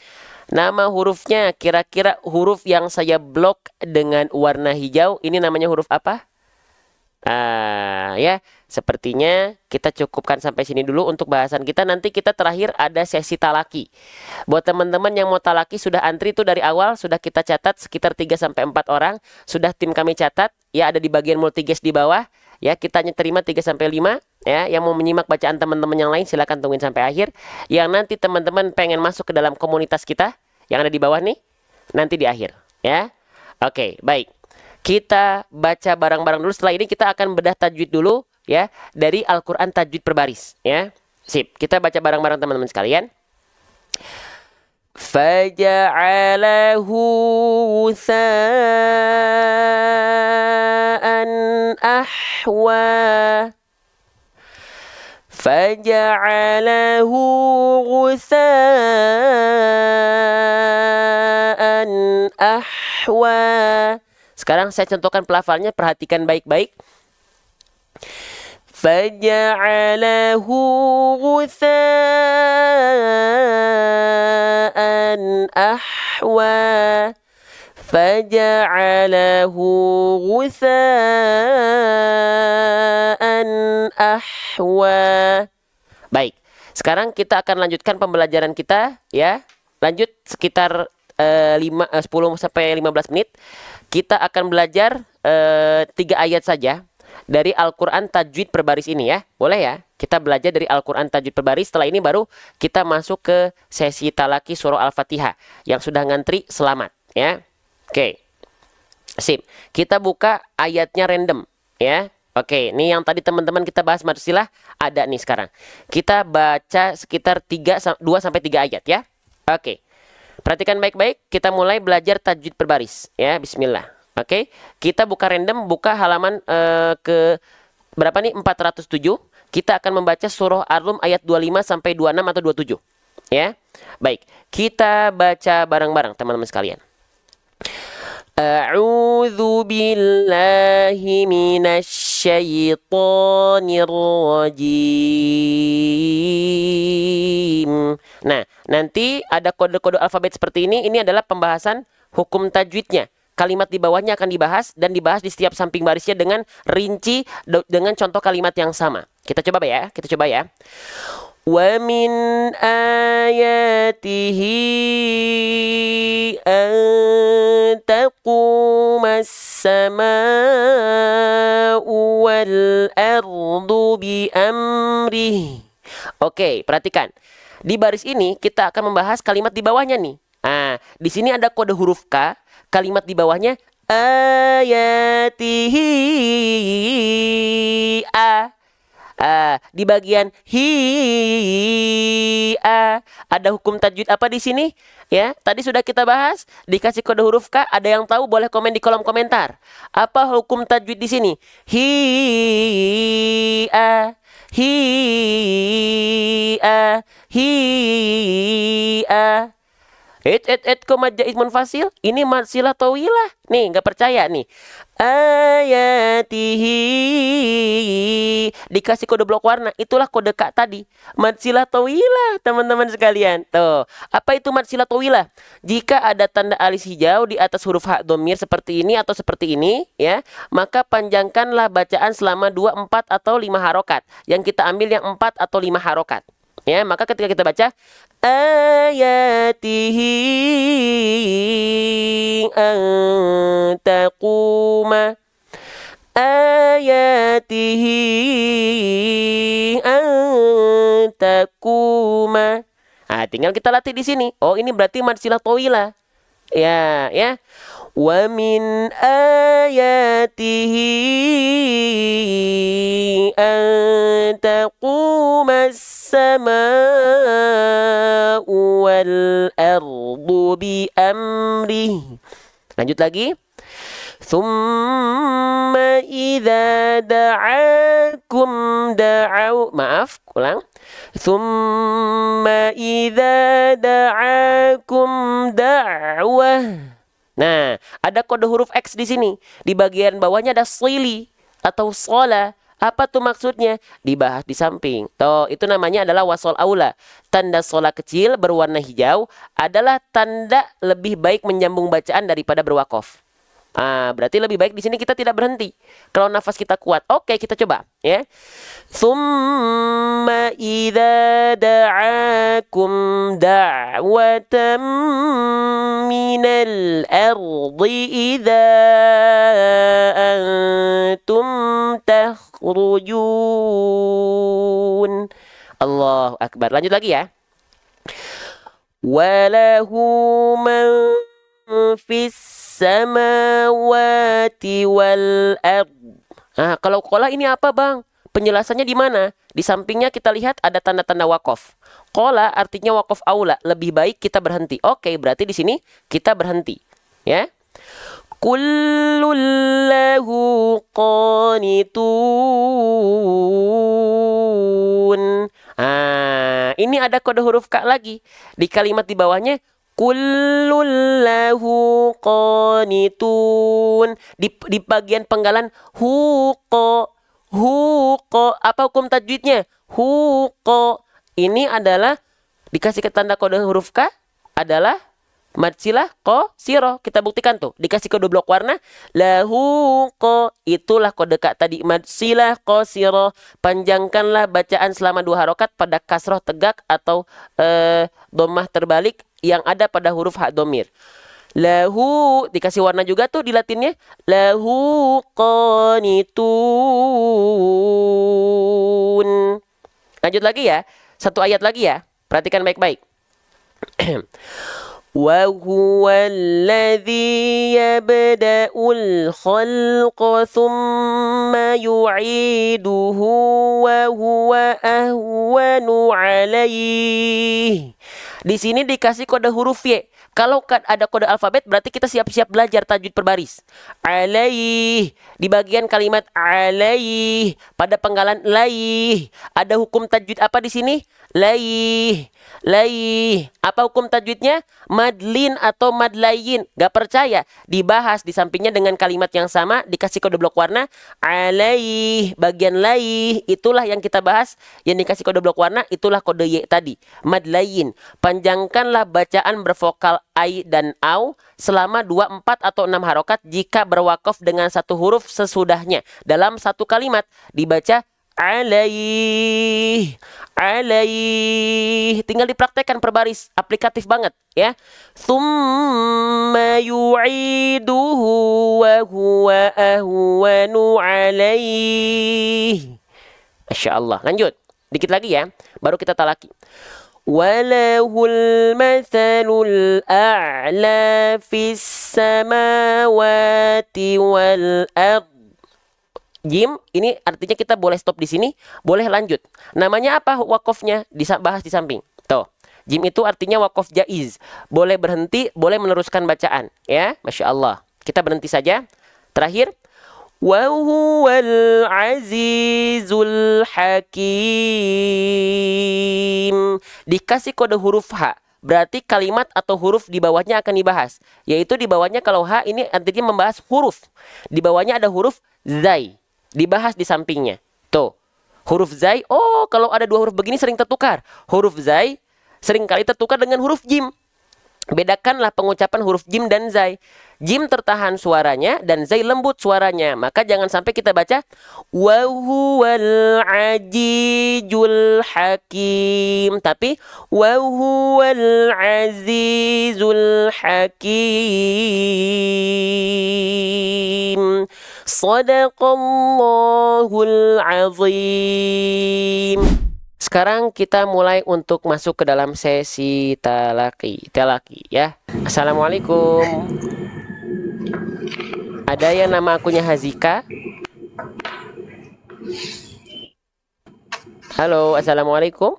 Nama hurufnya, kira-kira huruf yang saya blok dengan warna hijau, ini namanya huruf apa? Ya, sepertinya kita cukupkan sampai sini dulu untuk bahasan kita. Nanti kita terakhir ada sesi talaki. Buat teman-teman yang mau talaki sudah antri tuh dari awal, sudah kita catat sekitar 3-4 orang. Sudah tim kami catat, ya ada di bagian multiges di bawah. Ya, kita hanya terima 3-5. Ya, yang mau menyimak bacaan teman-teman yang lain silahkan tungguin sampai akhir. Yang nanti teman-teman pengen masuk ke dalam komunitas kita yang ada di bawah nih, nanti di akhir. Ya, oke, baik. Kita baca bareng-bareng dulu. Setelah ini kita akan bedah tajwid dulu ya dari Al-Qur'an tajwid perbaris ya. Sip, kita baca bareng-bareng teman-teman sekalian. Faja'alahu sa'an ahwa. Faja'alahu ghusa'an ahwa. Sekarang saya contohkan pelafalnya, perhatikan baik-baik. Faja'alahu ghusa'an ahwa. Faja'alahu ghusa'an ahwa. Baik, sekarang kita akan lanjutkan pembelajaran kita ya. Lanjut sekitar 10 sampai 15 menit. Kita akan belajar 3 ayat saja dari Al-Quran tajwid perbaris ini ya. Boleh ya? Kita belajar dari Al-Quran tajwid perbaris. Setelah ini baru kita masuk ke sesi talaki surah Al-Fatihah. Yang sudah ngantri selamat ya. Oke. Sip. Kita buka ayatnya random ya. Oke, ini yang tadi teman-teman kita bahas marsilah ada nih sekarang. Kita baca sekitar 2-3 ayat ya. Oke. Perhatikan baik-baik, kita mulai belajar tajwid perbaris ya. Bismillah. Oke, kita buka random, buka halaman ke berapa nih? 407. Kita akan membaca surah Ar-Rum ayat 25 sampai 26 atau 27 ya. Baik, kita baca bareng-bareng teman-teman sekalian. A'udzu billahi minasyaitonir rajim. Nah, nanti ada kode-kode alfabet seperti ini. Ini adalah pembahasan hukum tajwidnya. Kalimat di bawahnya akan dibahas dan dibahas di setiap samping barisnya dengan rinci dengan contoh kalimat yang sama. Kita coba ya, Wa min ayatihi an taqumas sama'u wal ardu bi amrih. Oke, perhatikan. Di baris ini kita akan membahas kalimat di bawahnya nih. Nah, di sini ada kode huruf K, kalimat di bawahnya ayatihi a. Di bagian ada hukum tajwid apa di sini? Ya, tadi sudah kita bahas, dikasih kode huruf K, ada yang tahu boleh komen di kolom komentar. Apa hukum tajwid di sini? Kok majaz munfasil? Ini marsilah tawilah. Nih, nggak percaya nih. Ayatihi. Dikasih kode blok warna. Itulah kode K tadi. Marsilah tawilah, teman-teman sekalian. Tuh, apa itu marsilah tawilah? Jika ada tanda alis hijau di atas huruf hak dhamir seperti ini atau seperti ini, ya, maka panjangkanlah bacaan selama 2, 4 atau 5 harokat. Yang kita ambil yang 4 atau 5 harokat. Ya, maka ketika kita baca ayatihi antaquma ayatihi antaquma. Nah, tinggal kita latih di sini. Oh, ini berarti marsilah tawilah. Ya, ya. Wa min ayatihi an taqumas sama'u wal ardu bi amrih. Lanjut lagi. Thumma idza da'akum maaf, ulang. Thumma idza da'akum da'wah. Nah, ada kode huruf X di sini. Di bagian bawahnya ada sili atau sola. Apa tuh maksudnya? Dibahas di samping. Tuh, itu namanya adalah wasol aula. Tanda sola kecil berwarna hijau adalah tanda lebih baik menyambung bacaan daripada berwakof. Berarti lebih baik di sini kita tidak berhenti. Kalau nafas kita kuat. Oke, kita coba ya. Tsumma idza da'akum da'watan minal ardi idza antum takhrujun. Allahu akbar. Lanjut lagi ya. Walahu man fis samawati wal ard. Kalau qola ini apa, Bang? Penjelasannya di mana? Di sampingnya kita lihat ada tanda-tanda wakof. Qola artinya wakof aula, lebih baik kita berhenti. Oke, berarti di sini kita berhenti, ya. Kullun lahu qanitun. Ini ada kode huruf K lagi di kalimat di bawahnya. Kullun lahu qanitun. Di bagian penggalan huqo. Apa hukum tajwidnya? Huqo. Ini adalah dikasih ke tanda kode huruf K adalah mad silah qasiro. Kita buktikan tuh. Dikasih kode blok warna lahu qa. Itulah kode K tadi, mad silah qasiro. Panjangkanlah bacaan selama 2 harokat pada kasroh tegak atau dhammah terbalik yang ada pada huruf ha domir. Lahu dikasih warna juga tuh di latinnya. Lahu qanitun. Lanjut lagi ya. Satu ayat lagi ya. Perhatikan baik-baik. Wa huwallazi yabda'ul khalqa thumma yu'iduhu wa huwa ahwanu 'alaihi. Di sini dikasih kode huruf Y. Kalau ada kode alfabet berarti kita siap-siap belajar tajwid perbaris. Alaih. Di bagian kalimat alaih pada penggalan laih. Ada hukum tajwid apa di sini? Laih. Apa hukum tajwidnya? Madlin atau madlayin. Gak percaya? Dibahas di sampingnya dengan kalimat yang sama. Dikasih kode blok warna. Alaih. Bagian laih. Itulah yang kita bahas. Yang dikasih kode blok warna. Itulah kode Y tadi. Madlayin. Panjangkanlah bacaan bervokal ai dan au selama 2, 4 atau 6 harokat jika berwakaf dengan satu huruf sesudahnya. Dalam satu kalimat dibaca alaih. Tinggal dipraktekkan perbaris, aplikatif banget ya. Tsumma yu'iduhu wa huwa ahwanu alaih. Masya Allah. Lanjut. Dikit lagi ya. Baru kita talaki. Walahul mathalul a'la fis samawati wal ard. Jim, ini artinya kita boleh stop di sini, boleh lanjut. Namanya apa wakofnya? Dibahas di samping. Tuh, jim itu artinya wakof jaiz. Boleh berhenti, boleh meneruskan bacaan. Ya, Masya Allah. Kita berhenti saja. Terakhir. Wa huwal azizul hakim. Dikasih kode huruf H. Berarti kalimat atau huruf di bawahnya akan dibahas. Yaitu di bawahnya kalau H ini artinya membahas huruf. Di bawahnya ada huruf zai. Dibahas di sampingnya. Tuh. Huruf zai. Oh, kalau ada 2 huruf begini sering tertukar. Huruf zai sering kali tertukar dengan huruf jim. Bedakanlah pengucapan huruf jim dan zai. Jim tertahan suaranya dan zai lembut suaranya. Maka jangan sampai kita baca wa huwal ajijul hakim. Tapi wa huwal azizul hakim. Shadaqallahul azim. Sekarang kita mulai untuk masuk ke dalam sesi talaki ya. Assalamualaikum. Ada yang nama akunnya Hazika? Halo, assalamualaikum.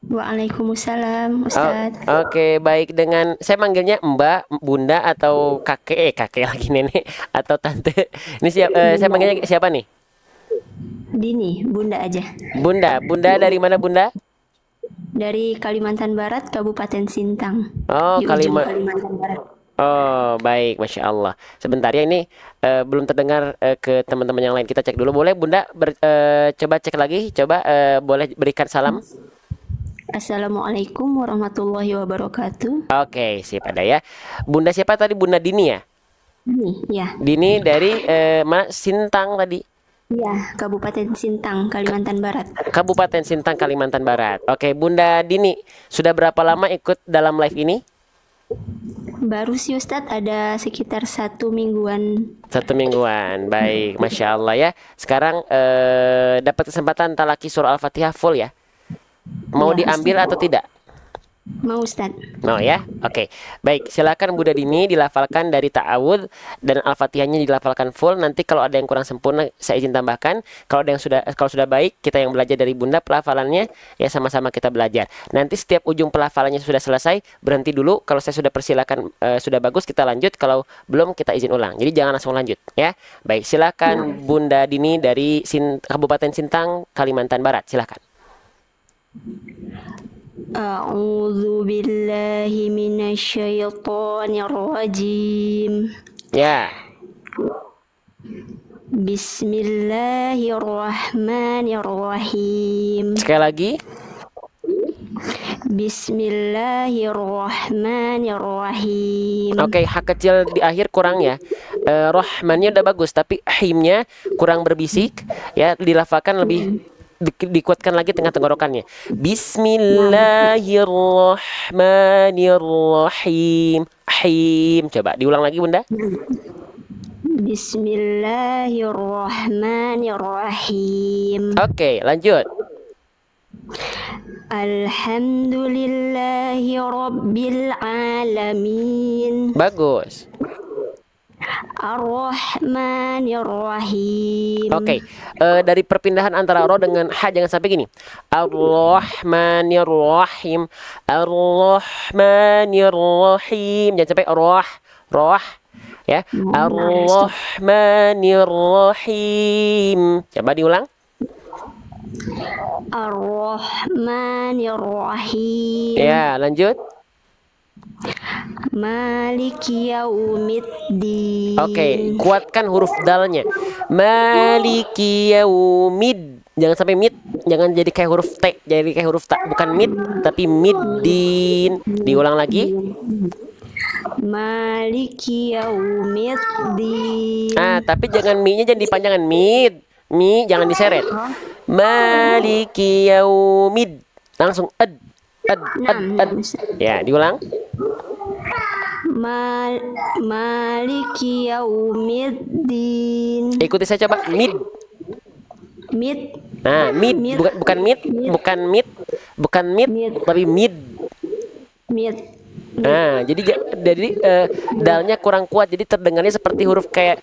Waalaikumsalam, Oh, Ustadz. oke, baik. Dengan saya manggilnya Mbak, Bunda atau kakek, kakek lagi nenek atau tante. Ini saya Bunda manggilnya aja. siapa nih? Dini, Bunda aja. Bunda. Bunda dari mana Bunda? Dari Kalimantan Barat, Kabupaten Sintang. Oh, Di ujung Kalimantan Barat. Oh, baik, Masya Allah. Sebentar ya, ini belum terdengar ke teman-teman yang lain. Kita cek dulu. Boleh, Bunda, coba cek lagi. Coba boleh berikan salam. Assalamualaikum warahmatullahi wabarakatuh. Oke, sip ada ya. Bunda siapa tadi? Bunda Dini ya? Nih, ya. Dini dari mana? Sintang tadi. Ya, Kabupaten Sintang, Kalimantan Barat. Kabupaten Sintang, Kalimantan Barat. Oke, Bunda Dini, sudah berapa lama ikut dalam live ini? Baru sih Ustadz ada sekitar 1 mingguan. 1 mingguan. Baik, Masya Allah ya. Sekarang dapat kesempatan talaki surah Al-Fatihah full ya. Mau Ya, diambil Ustadz. atau tidak? Mau Ustadz. Mau ya? Oke. Baik, silakan Bunda Dini dilafalkan dari ta'awud dan Al-Fatihahnya dilafalkan full. Nanti kalau ada yang kurang sempurna saya izin tambahkan. Kalau sudah baik, kita yang belajar dari Bunda pelafalannya ya sama-sama kita belajar. Nanti setiap ujung pelafalannya sudah selesai, berhenti dulu. Kalau saya sudah persilakan sudah bagus kita lanjut. Kalau belum kita izin ulang. Jadi jangan langsung lanjut ya. Baik, silakan Bunda Dini dari Kabupaten Sintang, Kalimantan Barat. Silakan. A'udzu billahi minasyaitonir rajim. Ya. Bismillahirrahmanirrahim. Sekali lagi. Bismillahirrahmanirrahim. Oke, hak kecil di akhir kurang ya. Rahmannya udah bagus, tapi himnya kurang berbisik. Ya, dilafalkan lebih dikuatkan lagi tengah tenggorokannya. Bismillahirrahmanirrahim. Him. Coba diulang lagi, Bunda. Bismillahirrahmanirrahim. Oke, lanjut. Alhamdulillahi rabbil alamin. Bagus. Ar-Rahmanir-Rahim. Oke, dari perpindahan antara ro dengan ha jangan sampai gini. Ar-Rahmanir-Rahim. Ar-Rahmanir-Rahim. Jangan sampai roh ya. Ar-Rahmanir-Rahim. Coba diulang. Ar-Rahmanir-Rahim. Ya, lanjut. Maliki yaumiddin. Oke, kuatkan huruf dalnya. Maliki yaumid. Jangan sampai mid, jangan jadi kayak huruf T, jadi kayak huruf ta, bukan mid tapi middin. Diulang lagi. Maliki yaumiddin. Tapi jangan mi-nya jangan dipanjangkan. Mi jangan diseret. Maliki yaumid. Langsung ed. Ya, diulang. Maliki yaumiddin. Ikuti saya coba. Mid. Mid. Bukan mid, tapi mid. Jadi dalnya kurang kuat, jadi terdengarnya seperti huruf kayak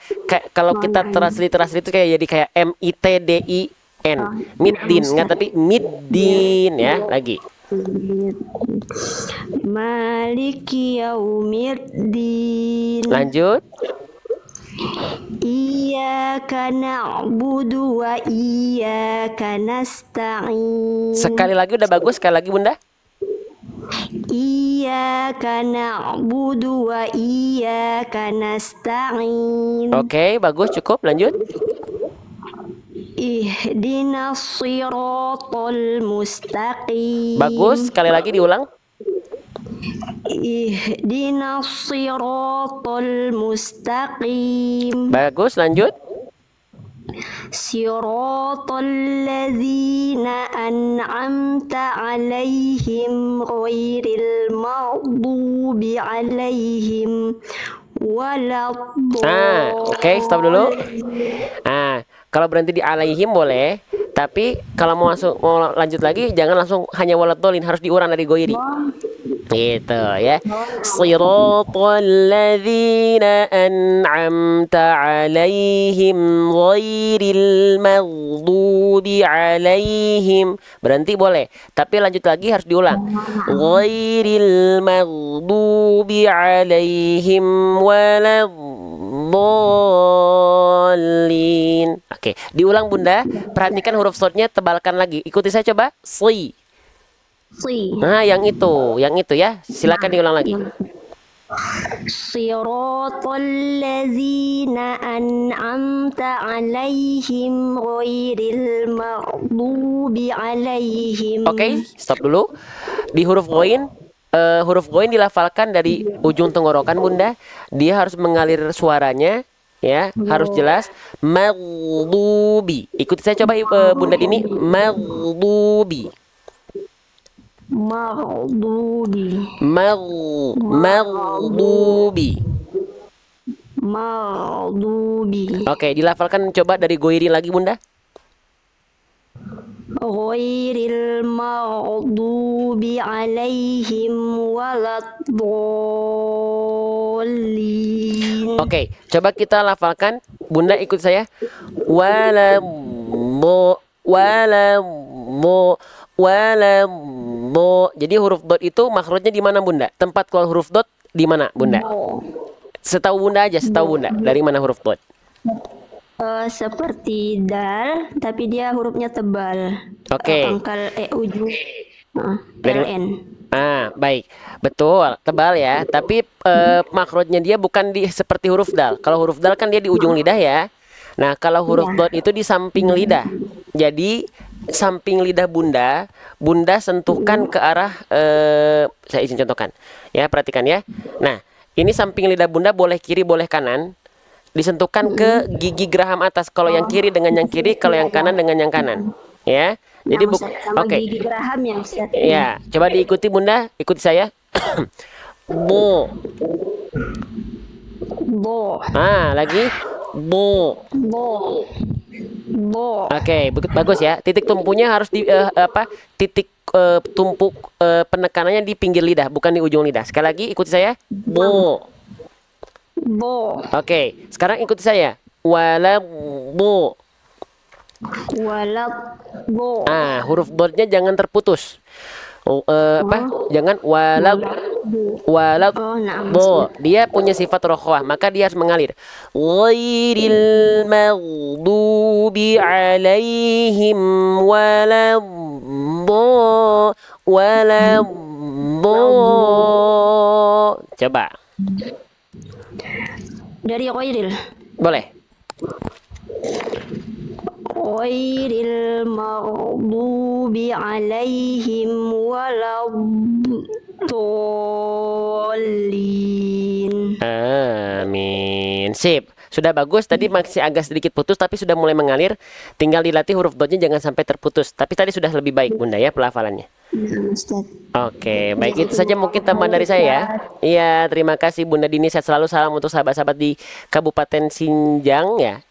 kalau kita translate itu kayak jadi kayak middin. Middin, enggak tapi middin ya, lagi. Maliki yaumiddin. Lanjut. Iyyaka na'budu wa iyyaka nasta'in. Sekali lagi udah bagus, sekali lagi Bunda. Iyyaka na'budu wa iyyaka nasta'in. Oke, bagus, cukup, lanjut. Ihdinas siratal mustaqim. Bagus, sekali lagi diulang. Ihdinas siratal mustaqim. Bagus, lanjut. Siratal ladzina an'amta 'alaihim ghairil maghdubi 'alaihim waladdallin. Oke, stop dulu. Kalau berhenti di alaihim boleh, tapi kalau mau lanjut lagi jangan langsung hanya waladdallin, harus diulang dari goiri. Gitu ya. Siratal ladzina an'amta 'alaihim ghairil maghdubi 'alaihim. Berhenti boleh, tapi lanjut lagi harus diulang. Ghairil maghdubi 'alaihim waladdallin. Oke, diulang Bunda. Perhatikan huruf shortnya, tebalkan lagi. Ikuti saya coba. Si. Si. Nah, yang itu ya. Silakan diulang lagi. Siratal ladzina an'amta 'alaihim ghairil maghdubi 'alaihim. Oke, stop dulu. Di huruf ghain, huruf ghain dilafalkan dari ujung tenggorokan Bunda. Dia harus mengalir suaranya, ya, harus jelas. Maghdubi. Ikuti saya coba Bunda Dini. Maghdubi. Maghdubi. Maghdubi. Maghdubi. Oke, dilafalkan coba dari goiri lagi Bunda. Ghairil maghdubi 'alaihim waladdallin. Oke, coba kita lafalkan. Bunda ikut saya. Walammo, walammo, walammo. Jadi huruf dot itu makhrajnya di mana Bunda? Tempat keluar huruf dot di mana Bunda? Setahu Bunda aja, setahu Bunda. Dari mana huruf dot? Seperti dal, tapi dia hurufnya tebal. Oke. Pangkal ujung. Dari- LN. Baik. Betul, tebal ya. Tapi makhrajnya dia bukan di seperti huruf dal. Kalau huruf dal kan dia di ujung lidah ya. Nah, kalau huruf dot itu di samping lidah. Jadi samping lidah Bunda, Bunda sentuhkan ke arah saya izin contohkan. Ya, perhatikan ya. Nah, ini samping lidah Bunda boleh kiri, boleh kanan. Disentuhkan ke gigi geraham atas. Kalau yang kiri dengan yang kiri, kalau yang kanan dengan yang kanan. Ya. Jadi sama gigi geraham yang Ustaz. Ya, coba diikuti Bunda, ikuti saya. Bo. Bo. Lagi. Bo. Bo. Bo. Oke, bagus ya. Titik tumpunya harus di titik tumpuk penekanannya di pinggir lidah, bukan di ujung lidah. Sekali lagi ikuti saya. Bo. Bo. Oke, sekarang ikuti saya. Wala bo. Walad bo. Huruf dotnya jangan terputus. Jangan walad bo. Dia punya sifat rokhwah, maka dia harus mengalir. Ghairil maghdubi 'alaihim waladdo. Coba. Dari ghairil. Boleh. Ghairil maghdubi 'alaihim waladdallin. Amin. Sip. Sudah bagus. Tadi masih agak sedikit putus, tapi sudah mulai mengalir. Tinggal dilatih huruf dotnya jangan sampai terputus. Tapi tadi sudah lebih baik Bunda ya pelafalannya. Oke, baik itu saja mungkin tambahan dari saya ya. Iya, terima kasih Bunda Dini. Sehat selalu, salam untuk sahabat-sahabat di Kabupaten Sintang ya,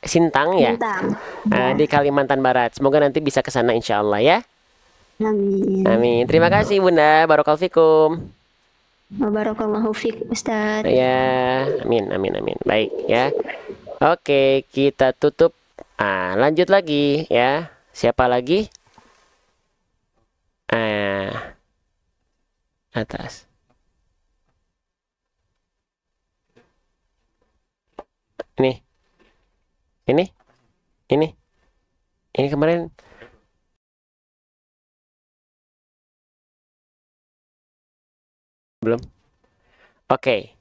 di Kalimantan Barat. Semoga nanti bisa ke sana insya Allah ya. Amin. Amin. Terima kasih Bunda. Barakallahu fikum. Barakallahu fik Ustaz. Ya, amin, amin, amin. Baik ya. Oke, kita tutup. Lanjut lagi ya. Siapa lagi? Atas. Ini kemarin belum. Oke.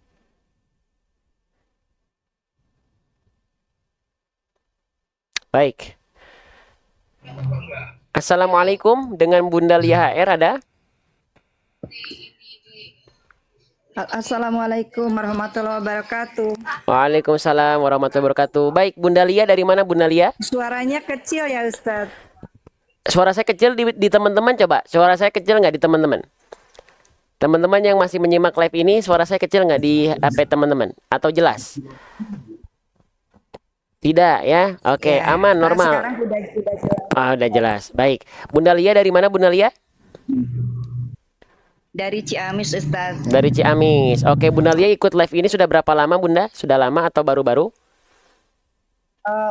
Baik. Assalamualaikum, dengan Bunda Lia HR ada? Assalamualaikum warahmatullahi wabarakatuh. Waalaikumsalam warahmatullahi wabarakatuh. Baik, Bunda Lia dari mana Bunda Lia? Suaranya kecil ya Ustaz. Suara saya kecil di teman-teman, coba. Suara saya kecil nggak di teman-teman? Teman-teman yang masih menyimak live ini, suara saya kecil nggak di HP teman-teman? Atau jelas? Tidak ya? Oke, Ya, aman, normal. Sekarang udah jelas. Udah jelas. Baik. Bunda Lia dari mana Bunda Lia? Dari Ciamis, Ustaz. Dari Ciamis. Oke, Bunda Lia ikut live ini sudah berapa lama, Bunda? Sudah lama atau baru-baru?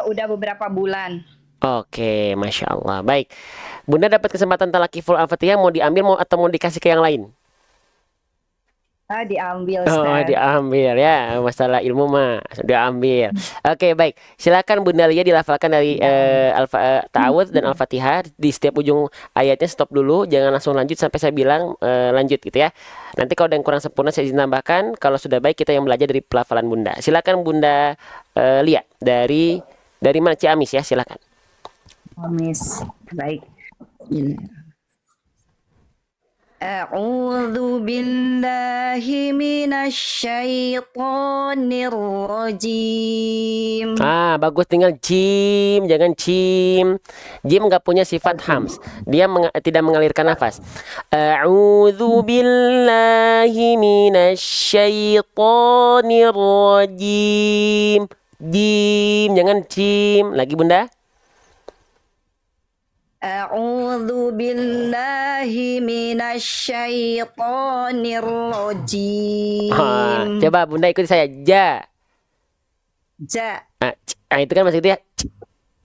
Udah beberapa bulan. Oke, Masya Allah. Baik. Bunda dapat kesempatan talaki full Al-Fatihah, mau diambil atau mau dikasih ke yang lain? Diambil, Oh, Ustaz. diambil ya. Masalah ilmu mah diambil. Oke, baik. Silakan Bunda Lia dilafalkan dari ta'awudz dan Al-Fatihah. Di setiap ujung ayatnya stop dulu, jangan langsung lanjut sampai saya bilang lanjut gitu ya. Nanti kalau ada yang kurang sempurna saya izin tambahkan. Kalau sudah baik kita yang belajar dari pelafalan Bunda. Silakan Bunda Lia dari mana? Ciamis ya, silakan. Ciamis. Baik. A'udzu billahi minasyaitonir rajim. Bagus, tinggal jim, jangan cim. Jim nggak punya sifat hams. Dia tidak mengalirkan nafas. A'udzu billahi minasyaitonir rajim. Jim, jangan cim. Lagi Bunda. A'udzu billahi minasyaitonir rajim. Coba Bunda ikuti saya. Ja. Ja. Itu kan masih itu ya.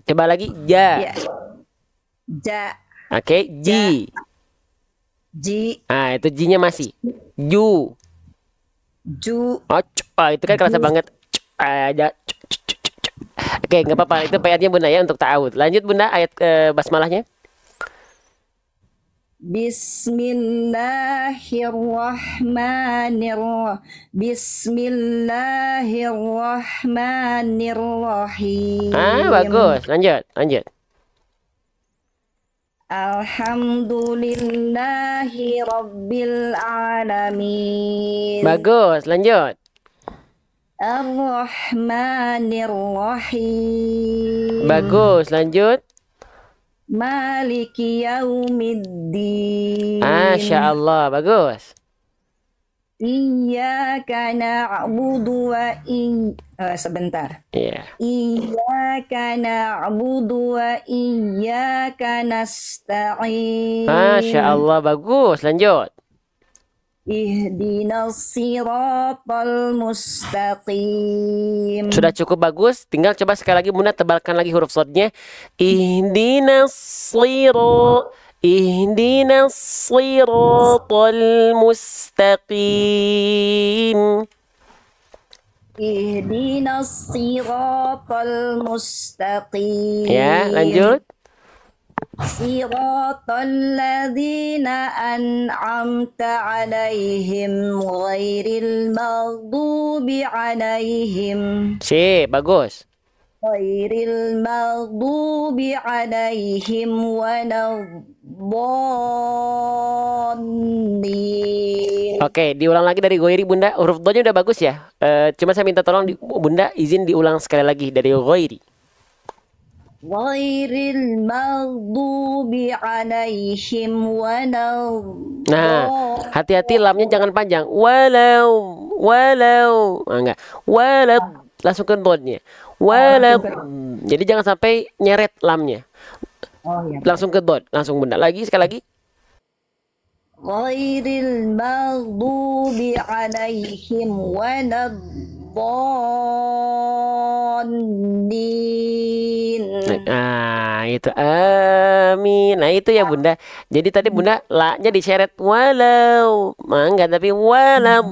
Coba lagi. Ja. Ya. Ja. Oke, ji. Ji. Itu ji-nya masih. Ju. Ju. Itu kan kerasa banget. Oke, nggak apa-apa. Itu PR-nya Bunda ya untuk ta'awudz. Lanjut Bunda ayat basmalahnya. Bismillahirrahmanirrahim. Bagus. Lanjut. Alhamdulillahi rabbil alamin. Bagus. Lanjut. Ar-Rahmanir-Rahim. Bagus, lanjut. Maliki yaumiddin. Masya Allah, bagus. Iyyaka na'budu wa sebentar. Iya. Iyyaka na'budu wa iyyaka nasta'in. Masya Allah, bagus. Lanjut. Ihdinas siratal mustaqim. Sudah cukup bagus. Tinggal coba sekali lagi Bunda tebalkan lagi huruf shadnya. Ihdinas siratal mustaqim. Ihdinas siratal mustaqim. Ya, lanjut. Siratal ladzina an'amta 'alaihim ghairil maghdubi 'alaihim. Sip, bagus. Ghairil maghdubi 'alaihim waladdallin. Oke, diulang lagi dari Ghairi Bunda. Huruf do-nya udah bagus ya. Cuma saya minta tolong Bunda izin diulang sekali lagi dari Ghairi. Ghairil maghdubi 'alaihim waladdallin. Nah, hati-hati lamnya jangan panjang. Walau. Enggak. Walau. Langsung ke dotnya. Walau. Jadi jangan sampai nyeret lamnya. Iya. Langsung ke dot. Langsung Bunda. Lagi sekali lagi. Ghairil maghdubi 'alaihim waladdallin. Itu amin. Nah, itu ya Bunda. Jadi tadi Bunda la-nya diseret walau. Enggak, tapi walau.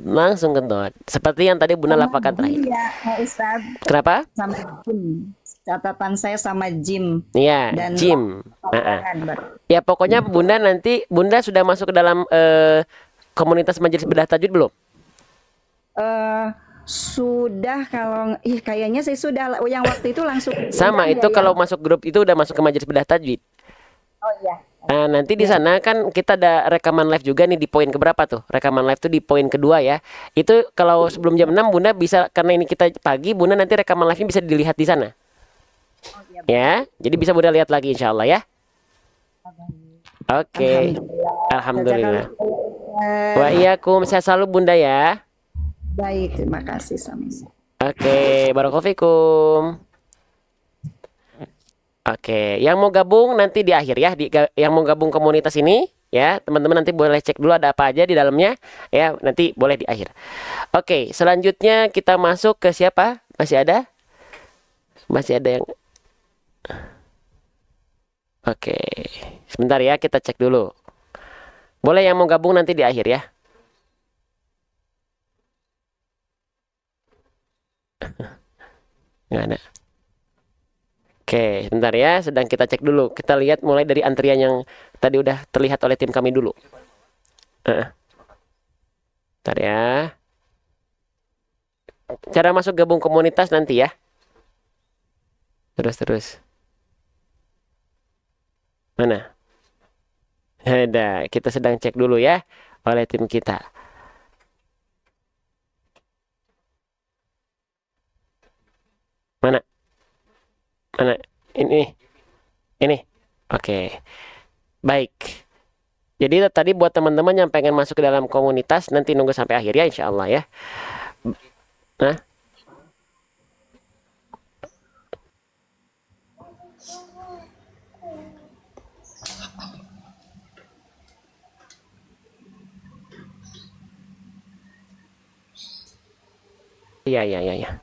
Langsung ke dot. Seperti yang tadi Bunda lafalkan terakhir. Iya, Ustaz. Kenapa? Sama Jim. Catatan saya sama Jim. Iya, Dan Jim. Ya pokoknya Bunda nanti Bunda sudah masuk ke dalam komunitas Majelis Bedah Tajwid belum? Sudah, kalau kayaknya saya sudah, yang waktu itu langsung Sama itu kalau masuk grup itu udah masuk ke Majelis Bedah Tajwid. Oh iya. Nah, nanti di sana kan kita ada rekaman live juga nih di poin keberapa tuh? Rekaman live tuh di poin kedua ya. Itu kalau sebelum jam 6 Bunda bisa, karena ini kita pagi, Bunda nanti rekaman live-nya bisa dilihat di sana. Oh, iya. Ya, jadi bisa Bunda lihat lagi insya Allah ya. Oke. Alhamdulillah. Wa iyyakum, saya selalu Bunda ya. Baik, terima kasih sama-sama. Oke, barakallahu fikum. Oke, yang mau gabung nanti di akhir ya, yang mau gabung komunitas ini ya. Teman-teman nanti boleh cek dulu ada apa aja di dalamnya ya, nanti boleh di akhir. Oke, selanjutnya kita masuk ke siapa? Masih ada? Masih ada yang Oke. Sebentar ya, kita cek dulu. Boleh yang mau gabung nanti di akhir ya. Nggak ada. Oke, sebentar ya, sedang kita cek dulu. Kita lihat mulai dari antrian yang tadi udah terlihat oleh tim kami dulu. Bentar ya. Cara masuk gabung komunitas nanti ya. Terus. Mana? Ada, kita sedang cek dulu ya oleh tim kita. Mana? Ini. Oke. Baik. Jadi tadi buat teman-teman yang pengen masuk ke dalam komunitas, nanti nunggu sampai akhir ya, insya Allah ya. Nah. Iya.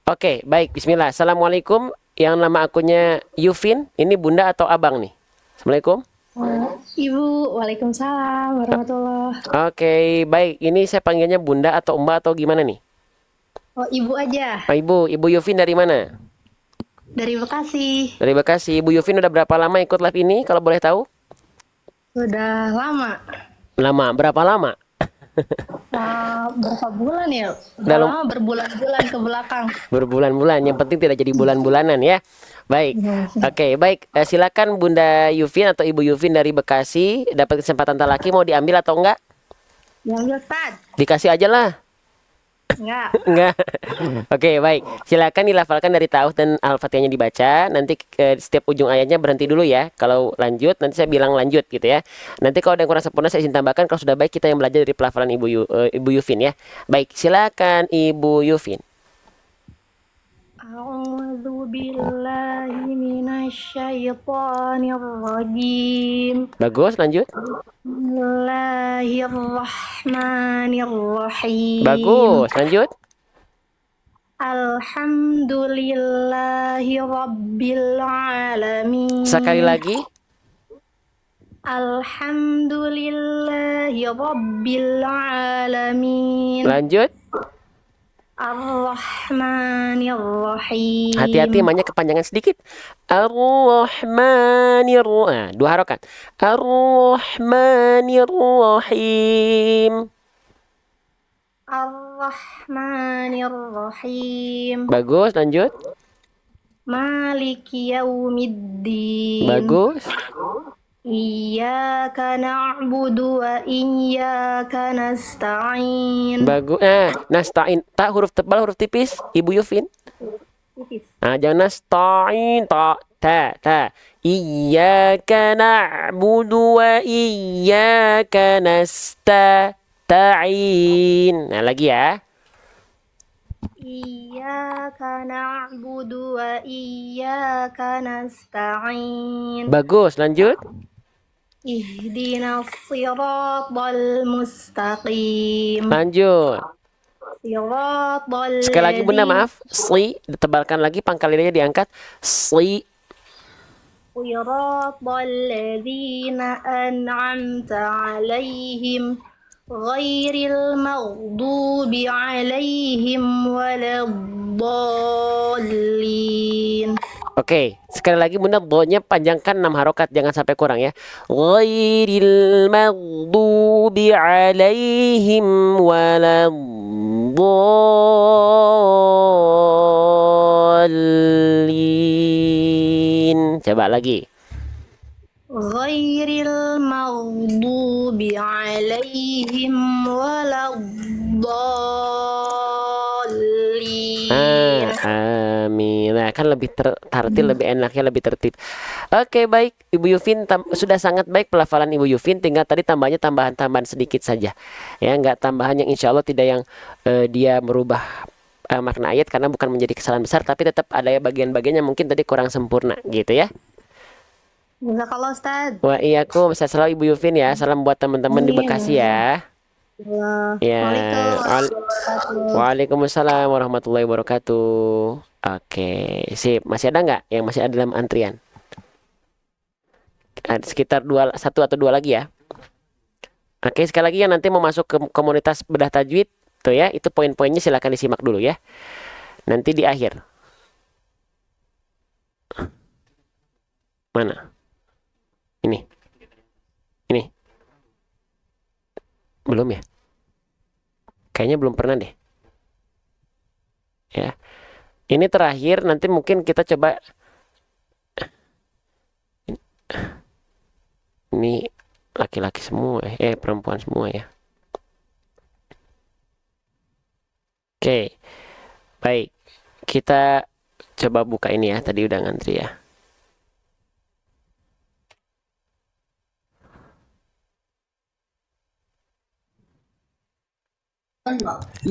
Oke, baik. Bismillah. Assalamualaikum. Yang nama akunnya Yufin, ini bunda atau abang nih? Assalamualaikum. Ibu, waalaikumsalam warahmatullah. Oke, baik. Ini saya panggilnya bunda atau mbak atau gimana nih? Oh, ibu aja. Oh, ibu Yufin dari mana? Dari Bekasi. Dari Bekasi. Ibu Yufin udah berapa lama ikut live ini kalau boleh tahu? Sudah lama. Lama, berapa lama? Berapa bulan ya? Dalam Lama berbulan-bulan ke belakang. berbulan-bulan. Yang penting tidak jadi bulan-bulanan ya. Baik. Oke, baik. Silakan Bunda Yufin atau Ibu Yufin dari Bekasi. Dapat kesempatan talaki, mau diambil atau enggak? Diambil, Ustaz. Dikasih aja lah. Enggak. Enggak. Oke, baik. Silakan dilafalkan dari Ta'awudz dan Al-Fatihahnya dibaca. Nanti setiap ujung ayatnya berhenti dulu ya. Kalau lanjut, nanti saya bilang lanjut gitu ya. Nanti kalau ada yang kurang sempurna saya izin tambahkan. Kalau sudah baik kita yang belajar dari pelafalan Ibu Yufin ya. Baik, silakan Ibu Yufin. A'udzu billahi minasyaitonir rajim. Bagus, lanjut. Bismillahirrahmanirrahim. Bagus, lanjut. Alhamdulillahi rabbil alamin. Sekali lagi. Alhamdulillahi rabbil alamin. Lanjut. Ar-Rahmanir-Rahim. Hati-hati namanya kepanjangan sedikit. Ar-Rahmanir-Rahim. Dua harokat. Ar-Rahmanir-Rahim. Ar-Rahmanir-Rahim. Bagus, lanjut. Maliki yaumiddin. Bagus. Iyyaka na'budu wa iyyaka nasta'in. Bagus. Nasta'in. Tak huruf tebal, huruf tipis. Ibu Yufin. Tipis. Jangan nasta'in. Ta. Iyyaka na'budu wa iyyaka nasta'in. Nah, lagi ya. Iyyaka na'budu wa iyyaka nasta'in. Bagus, lanjut. Ihdinas siratal mustaqim. Lanjut. Siratal Sekali lagi Bunda, ladzina- maaf. Sli, ditebalkan lagi, pangkal lidahnya diangkat. Sli. Siratal ladzina an'amta 'alaihim ghairil maghdubi 'alaihim waladdallin. Oke, sekali lagi Bunda, do-nya panjangkan 6 harokat, jangan sampai kurang ya. Ghairil maghdubi 'alaihim waladdallin. Coba lagi. Ghairil maghdubi 'alaihim waladdallin. Amin. Nah, kan lebih tertil, lebih enaknya, lebih tertib. Oke, baik. Ibu Yufin sudah sangat baik pelafalan Ibu Yufin. Tinggal tadi tambahnya tambahan-tambahan sedikit saja. Ya, nggak tambahan yang insya Allah tidak yang dia merubah makna ayat karena bukan menjadi kesalahan besar, tapi tetap ada bagian-bagian yang mungkin tadi kurang sempurna gitu ya. Jazakallah Ustaz. Wa iyyakum. Sehat selalu Ibu Yufin ya. Salam buat teman-teman di Amin. Bekasi ya. Ya. Waalaikumsalam warahmatullahi wabarakatuh. Oke, sip. Masih ada nggak yang masih ada dalam antrian? Ada sekitar satu atau dua lagi ya. Oke, sekali lagi yang nanti mau masuk ke komunitas bedah tajwid tuh ya, itu poin-poinnya silakan disimak dulu ya. Nanti di akhir. Mana? Ini. Ini. Belum ya? Kayaknya belum pernah deh. Ya. Ini terakhir, nanti mungkin kita coba. Ini laki-laki semua, perempuan semua ya. Oke, baik. Kita coba buka ini ya. Tadi udah ngantri ya.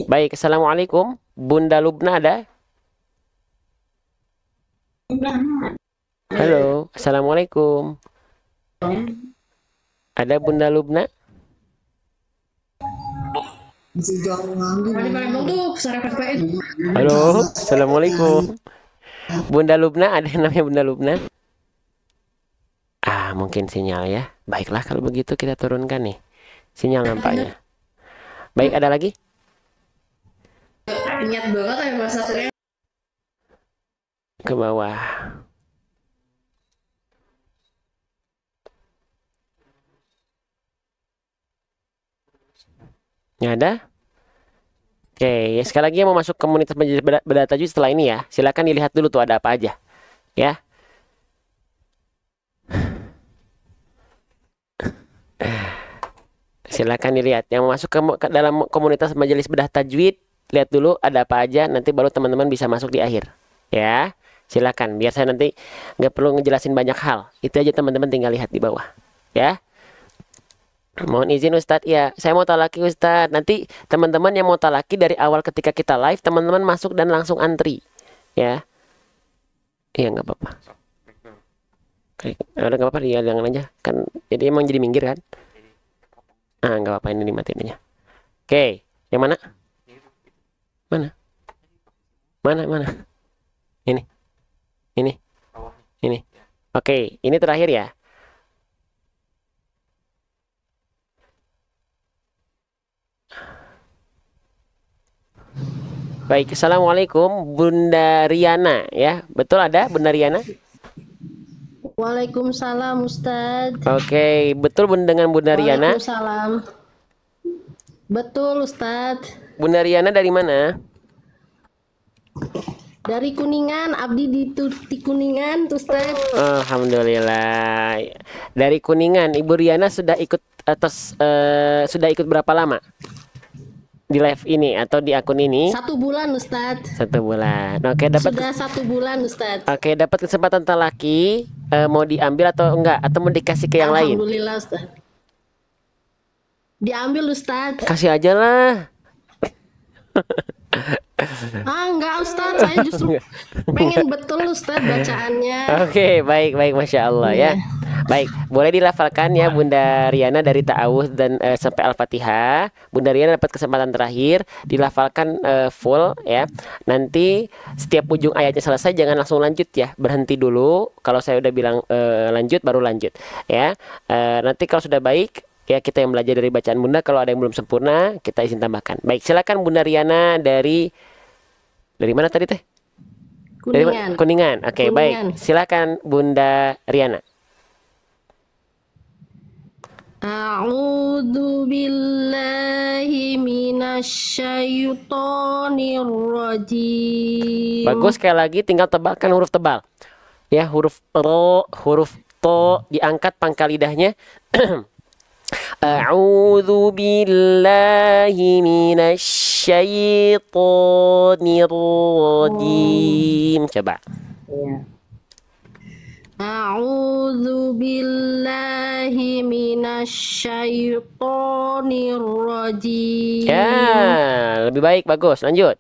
Baik, assalamualaikum. Bunda Lubna ada? Halo, assalamualaikum. Ada Bunda Lubna? Halo, assalamualaikum. Bunda Lubna, ada yang namanya Bunda Lubna? Mungkin sinyal ya. Baiklah kalau begitu kita turunkan nih sinyal nampaknya. Baik, ada lagi? Niat banget ya masaknya. Ke bawah. Ya ada? Oke, ya sekali lagi yang mau masuk komunitas bedah tajwid setelah ini ya, silakan dilihat dulu tuh ada apa aja. Ya. Silakan dilihat. Yang mau masuk ke dalam komunitas majelis bedah tajwid, lihat dulu ada apa aja, nanti baru teman-teman bisa masuk di akhir. Ya. Silakan, biar saya nanti nggak perlu ngejelasin banyak hal. Itu aja teman-teman tinggal lihat di bawah. Ya. Mohon izin Ustadz, ya saya mau talaki Ustadz. Nanti teman-teman yang mau talaki dari awal ketika kita live, teman-teman masuk dan langsung antri. Ya. Iya nggak apa-apa. Udah nggak apa-apa, ya jangan aja. Kan jadi emang jadi minggir kan. Nggak apa-apa, ini dimatiin aja. Oke, yang mana? Mana? Mana? Ini. Ini. Oke, ini terakhir ya. Baik, assalamualaikum Bunda Riana ya, betul ada Bunda Riana? Waalaikumsalam Ustaz. Oke, betul dengan Bunda Riana? Waalaikumsalam. Betul Ustaz. Bunda Riana dari mana? Dari Kuningan, abdi di Kuningan Ustaz. Alhamdulillah. Dari Kuningan, Ibu Riana sudah ikut sudah ikut berapa lama? Di live ini atau di akun ini? 1 bulan Ustadz. 1 bulan. Oke, dapat. Sudah 1 bulan Ustadz. Oke, dapat kesempatan talaki. Mau diambil atau enggak? Atau mau dikasih ke yang lain? Alhamdulillah Ustadz. Diambil Ustadz. Kasih aja lah. Enggak Ustadz, saya justru pengen betul Ustadz bacaannya. Oke, baik, Masya Allah ya. Baik, boleh dilafalkan ya Bunda Riana dari ta'awudz dan sampai Al-Fatihah. Bunda Riana dapat kesempatan terakhir, dilafalkan full ya. Nanti setiap ujung ayatnya selesai jangan langsung lanjut ya, berhenti dulu. Kalau saya udah bilang lanjut baru lanjut ya. Nanti kalau sudah baik ya kita yang belajar dari bacaan Bunda. Kalau ada yang belum sempurna kita izin tambahkan. Baik, silakan Bunda Riana dari mana tadi teh? Kuningan. Dari Kuningan. Oke, baik. Silakan Bunda Riana. A'udzu billahi minasyaitonir rajim. Bagus, sekali lagi tinggal tebalkan huruf tebal. Ya, huruf ro, huruf to diangkat pangkal lidahnya. A'udzu billahi minasyaitonir rajim. Coba. Ya. A'udzu billahi minasyaitonir rajim. Ya, lebih baik, bagus. Lanjut.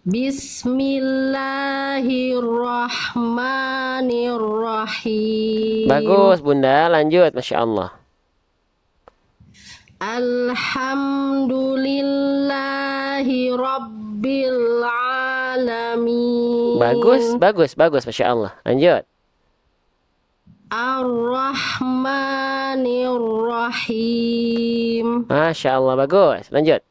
Bismillahirrahmanirrahim. Bagus Bunda, lanjut. Masya Allah. Alhamdulillahi Rabbil Alamin. Bagus. Masya Allah. Lanjut. Ar-Rahmanir-Rahim. Masya Allah, bagus. Lanjut.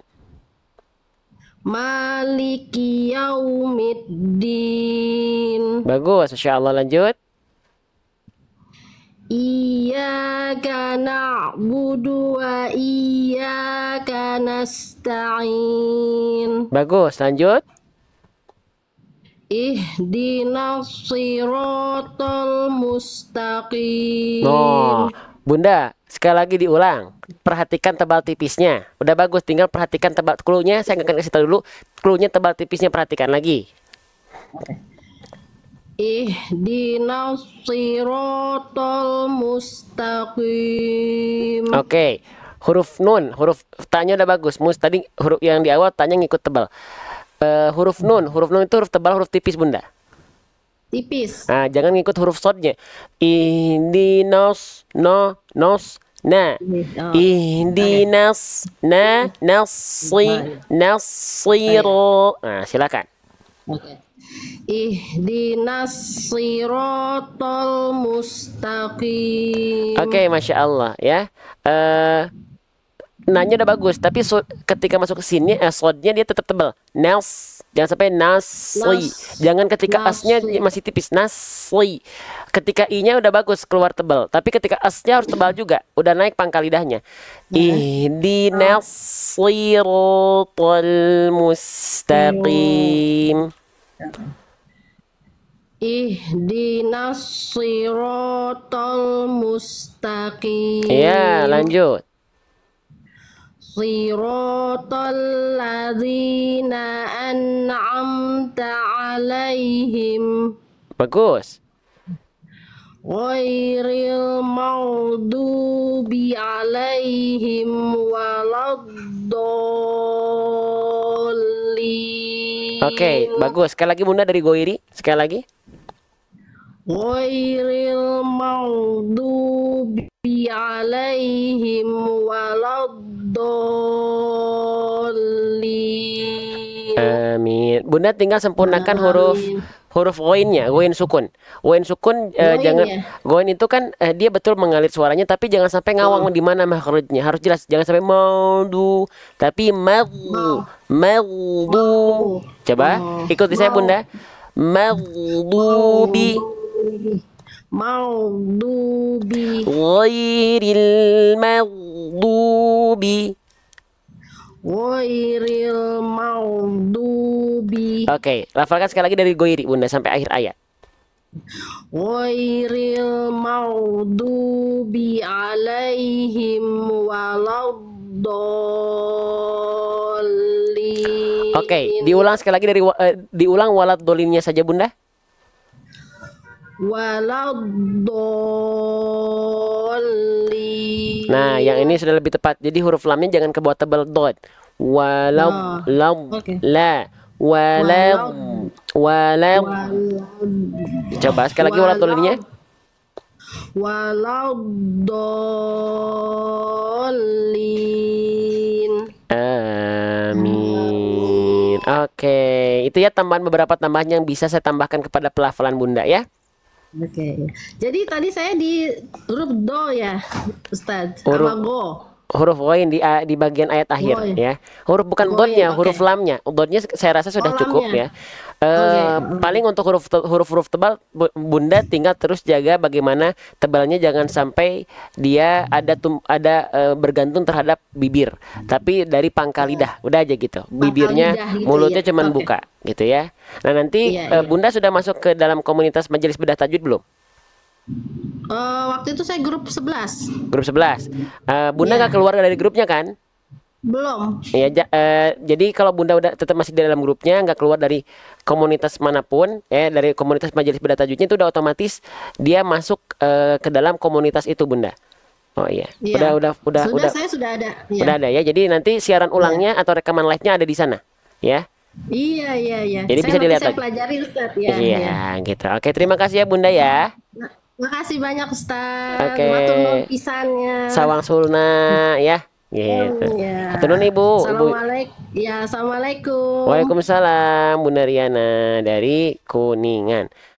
Maliki Yaumiddin. Bagus, Masya Allah. Lanjut. Iyyaka na'budu wa iyyaka nasta'in. Bagus, lanjut. Ihdinas siratal mustaqim. Oh, Bunda, sekali lagi diulang. Perhatikan tebal tipisnya. Udah bagus, tinggal perhatikan tebal clue-nya. Saya akan kasih tahu dulu. Clue-nya tebal tipisnya, perhatikan lagi. Ihdinas siratal mustaqim. Oke. Huruf nun, huruf tanya udah bagus. Mus tadi huruf yang di awal tanya ngikut tebal. Huruf nun itu huruf tebal, huruf tipis Bunda. Tipis. Nah, jangan ngikut huruf sodnya. Ihdinas, no, nos, na. Ihdinas, na, nasiro. Nah, silakan. Ihdinas siratal mustaqim. Oke, Masya Allah ya. Nanya udah bagus, tapi ketika masuk ke sini sodnya dia tetap tebal. Nas, jangan sampai nasli. Jangan ketika asnya masih tipis. Nasli. Ketika i-nya udah bagus keluar tebal, tapi ketika asnya harus tebal juga. Udah naik pangkal lidahnya. Ihdinas siratal mustaqim. Ihdinas siratal mustaqim. Ya, lanjut. Siratal ladzina an'amta alaihim. Bagus. Ghairil maghdubi alaihim waladdallin. Oke, bagus. Sekali lagi Bunda dari Goiri. Sekali lagi. Ghairil maghdubi alaihim waladdallin. Amin. Bunda tinggal sempurnakan huruf ghoinnya, ghoin sukun. Ghoin sukun jangan ghoin itu kan dia betul mengalir suaranya, tapi jangan sampai ngawang di mana makhrajnya. Harus jelas, jangan sampai maudu, tapi maudu. Coba ikuti saya Bunda. Maghdubi. Maghdubi. Ghairil maghdubi. Ghairil maghdubi. Oke, lafalkan sekali lagi dari Goiri Bunda sampai akhir ayat. Ghairil maghdubi alaihim waladdallin. Oke, diulang sekali lagi dari diulang waladdolinnya saja Bunda. Waladdallin. Nah, yang ini sudah lebih tepat. Jadi huruf lamnya jangan ke bawah tebal dot. Walad lam la walad walad. Coba sekali lagi waladdolinnya. Waladdallin. Amin. Oke, itu ya tambahan beberapa tambahan yang bisa saya tambahkan kepada pelafalan Bunda ya. Oke. Jadi tadi saya di huruf do ya, Ustadz. Huruf Sama go. huruf ghain di bagian ayat akhir Ghain. ya. Huruf bukan Ghain, dotnya, oke. huruf lamnya. Dotnya saya rasa sudah cukup lamnya. ya. Paling untuk huruf-huruf tebal Bunda tinggal terus jaga bagaimana tebalnya, jangan sampai dia ada bergantung terhadap bibir, tapi dari pangkal lidah. Udah aja gitu. Bibirnya, lidah gitu mulutnya ya. cuman Oke. buka gitu ya. Nah, nanti Iya, iya. Bunda sudah masuk ke dalam komunitas Majelis Bedah Tajwid belum? Waktu itu saya grup 11. Grup 11. Bunda Iya. nggak keluar dari grupnya kan? Belum. Ya, jadi kalau Bunda udah tetap masih di dalam grupnya, nggak keluar dari komunitas manapun, dari komunitas Majelis Bedah Tajwidnya, itu udah otomatis dia masuk ke dalam komunitas itu Bunda. Oh iya, Iya. udah Saya sudah ada. Iya. udah ada ya. Jadi nanti siaran ulangnya atau rekaman live-nya ada di sana, ya. Iya, iya, iya. Jadi bisa dilihat Saya lagi. pelajari Ustadz. Ya, Iya, ya. gitu. Oke, terima kasih ya Bunda ya. Makasih banyak Ustadz. Oke. Matur nuwun pisannya. Sawang Sulna ya. Gitu. Ya. Hatur nuhun Ibu. Ibu. Assalamualaikum. Waalaikumsalam Bunda Riana dari Kuningan.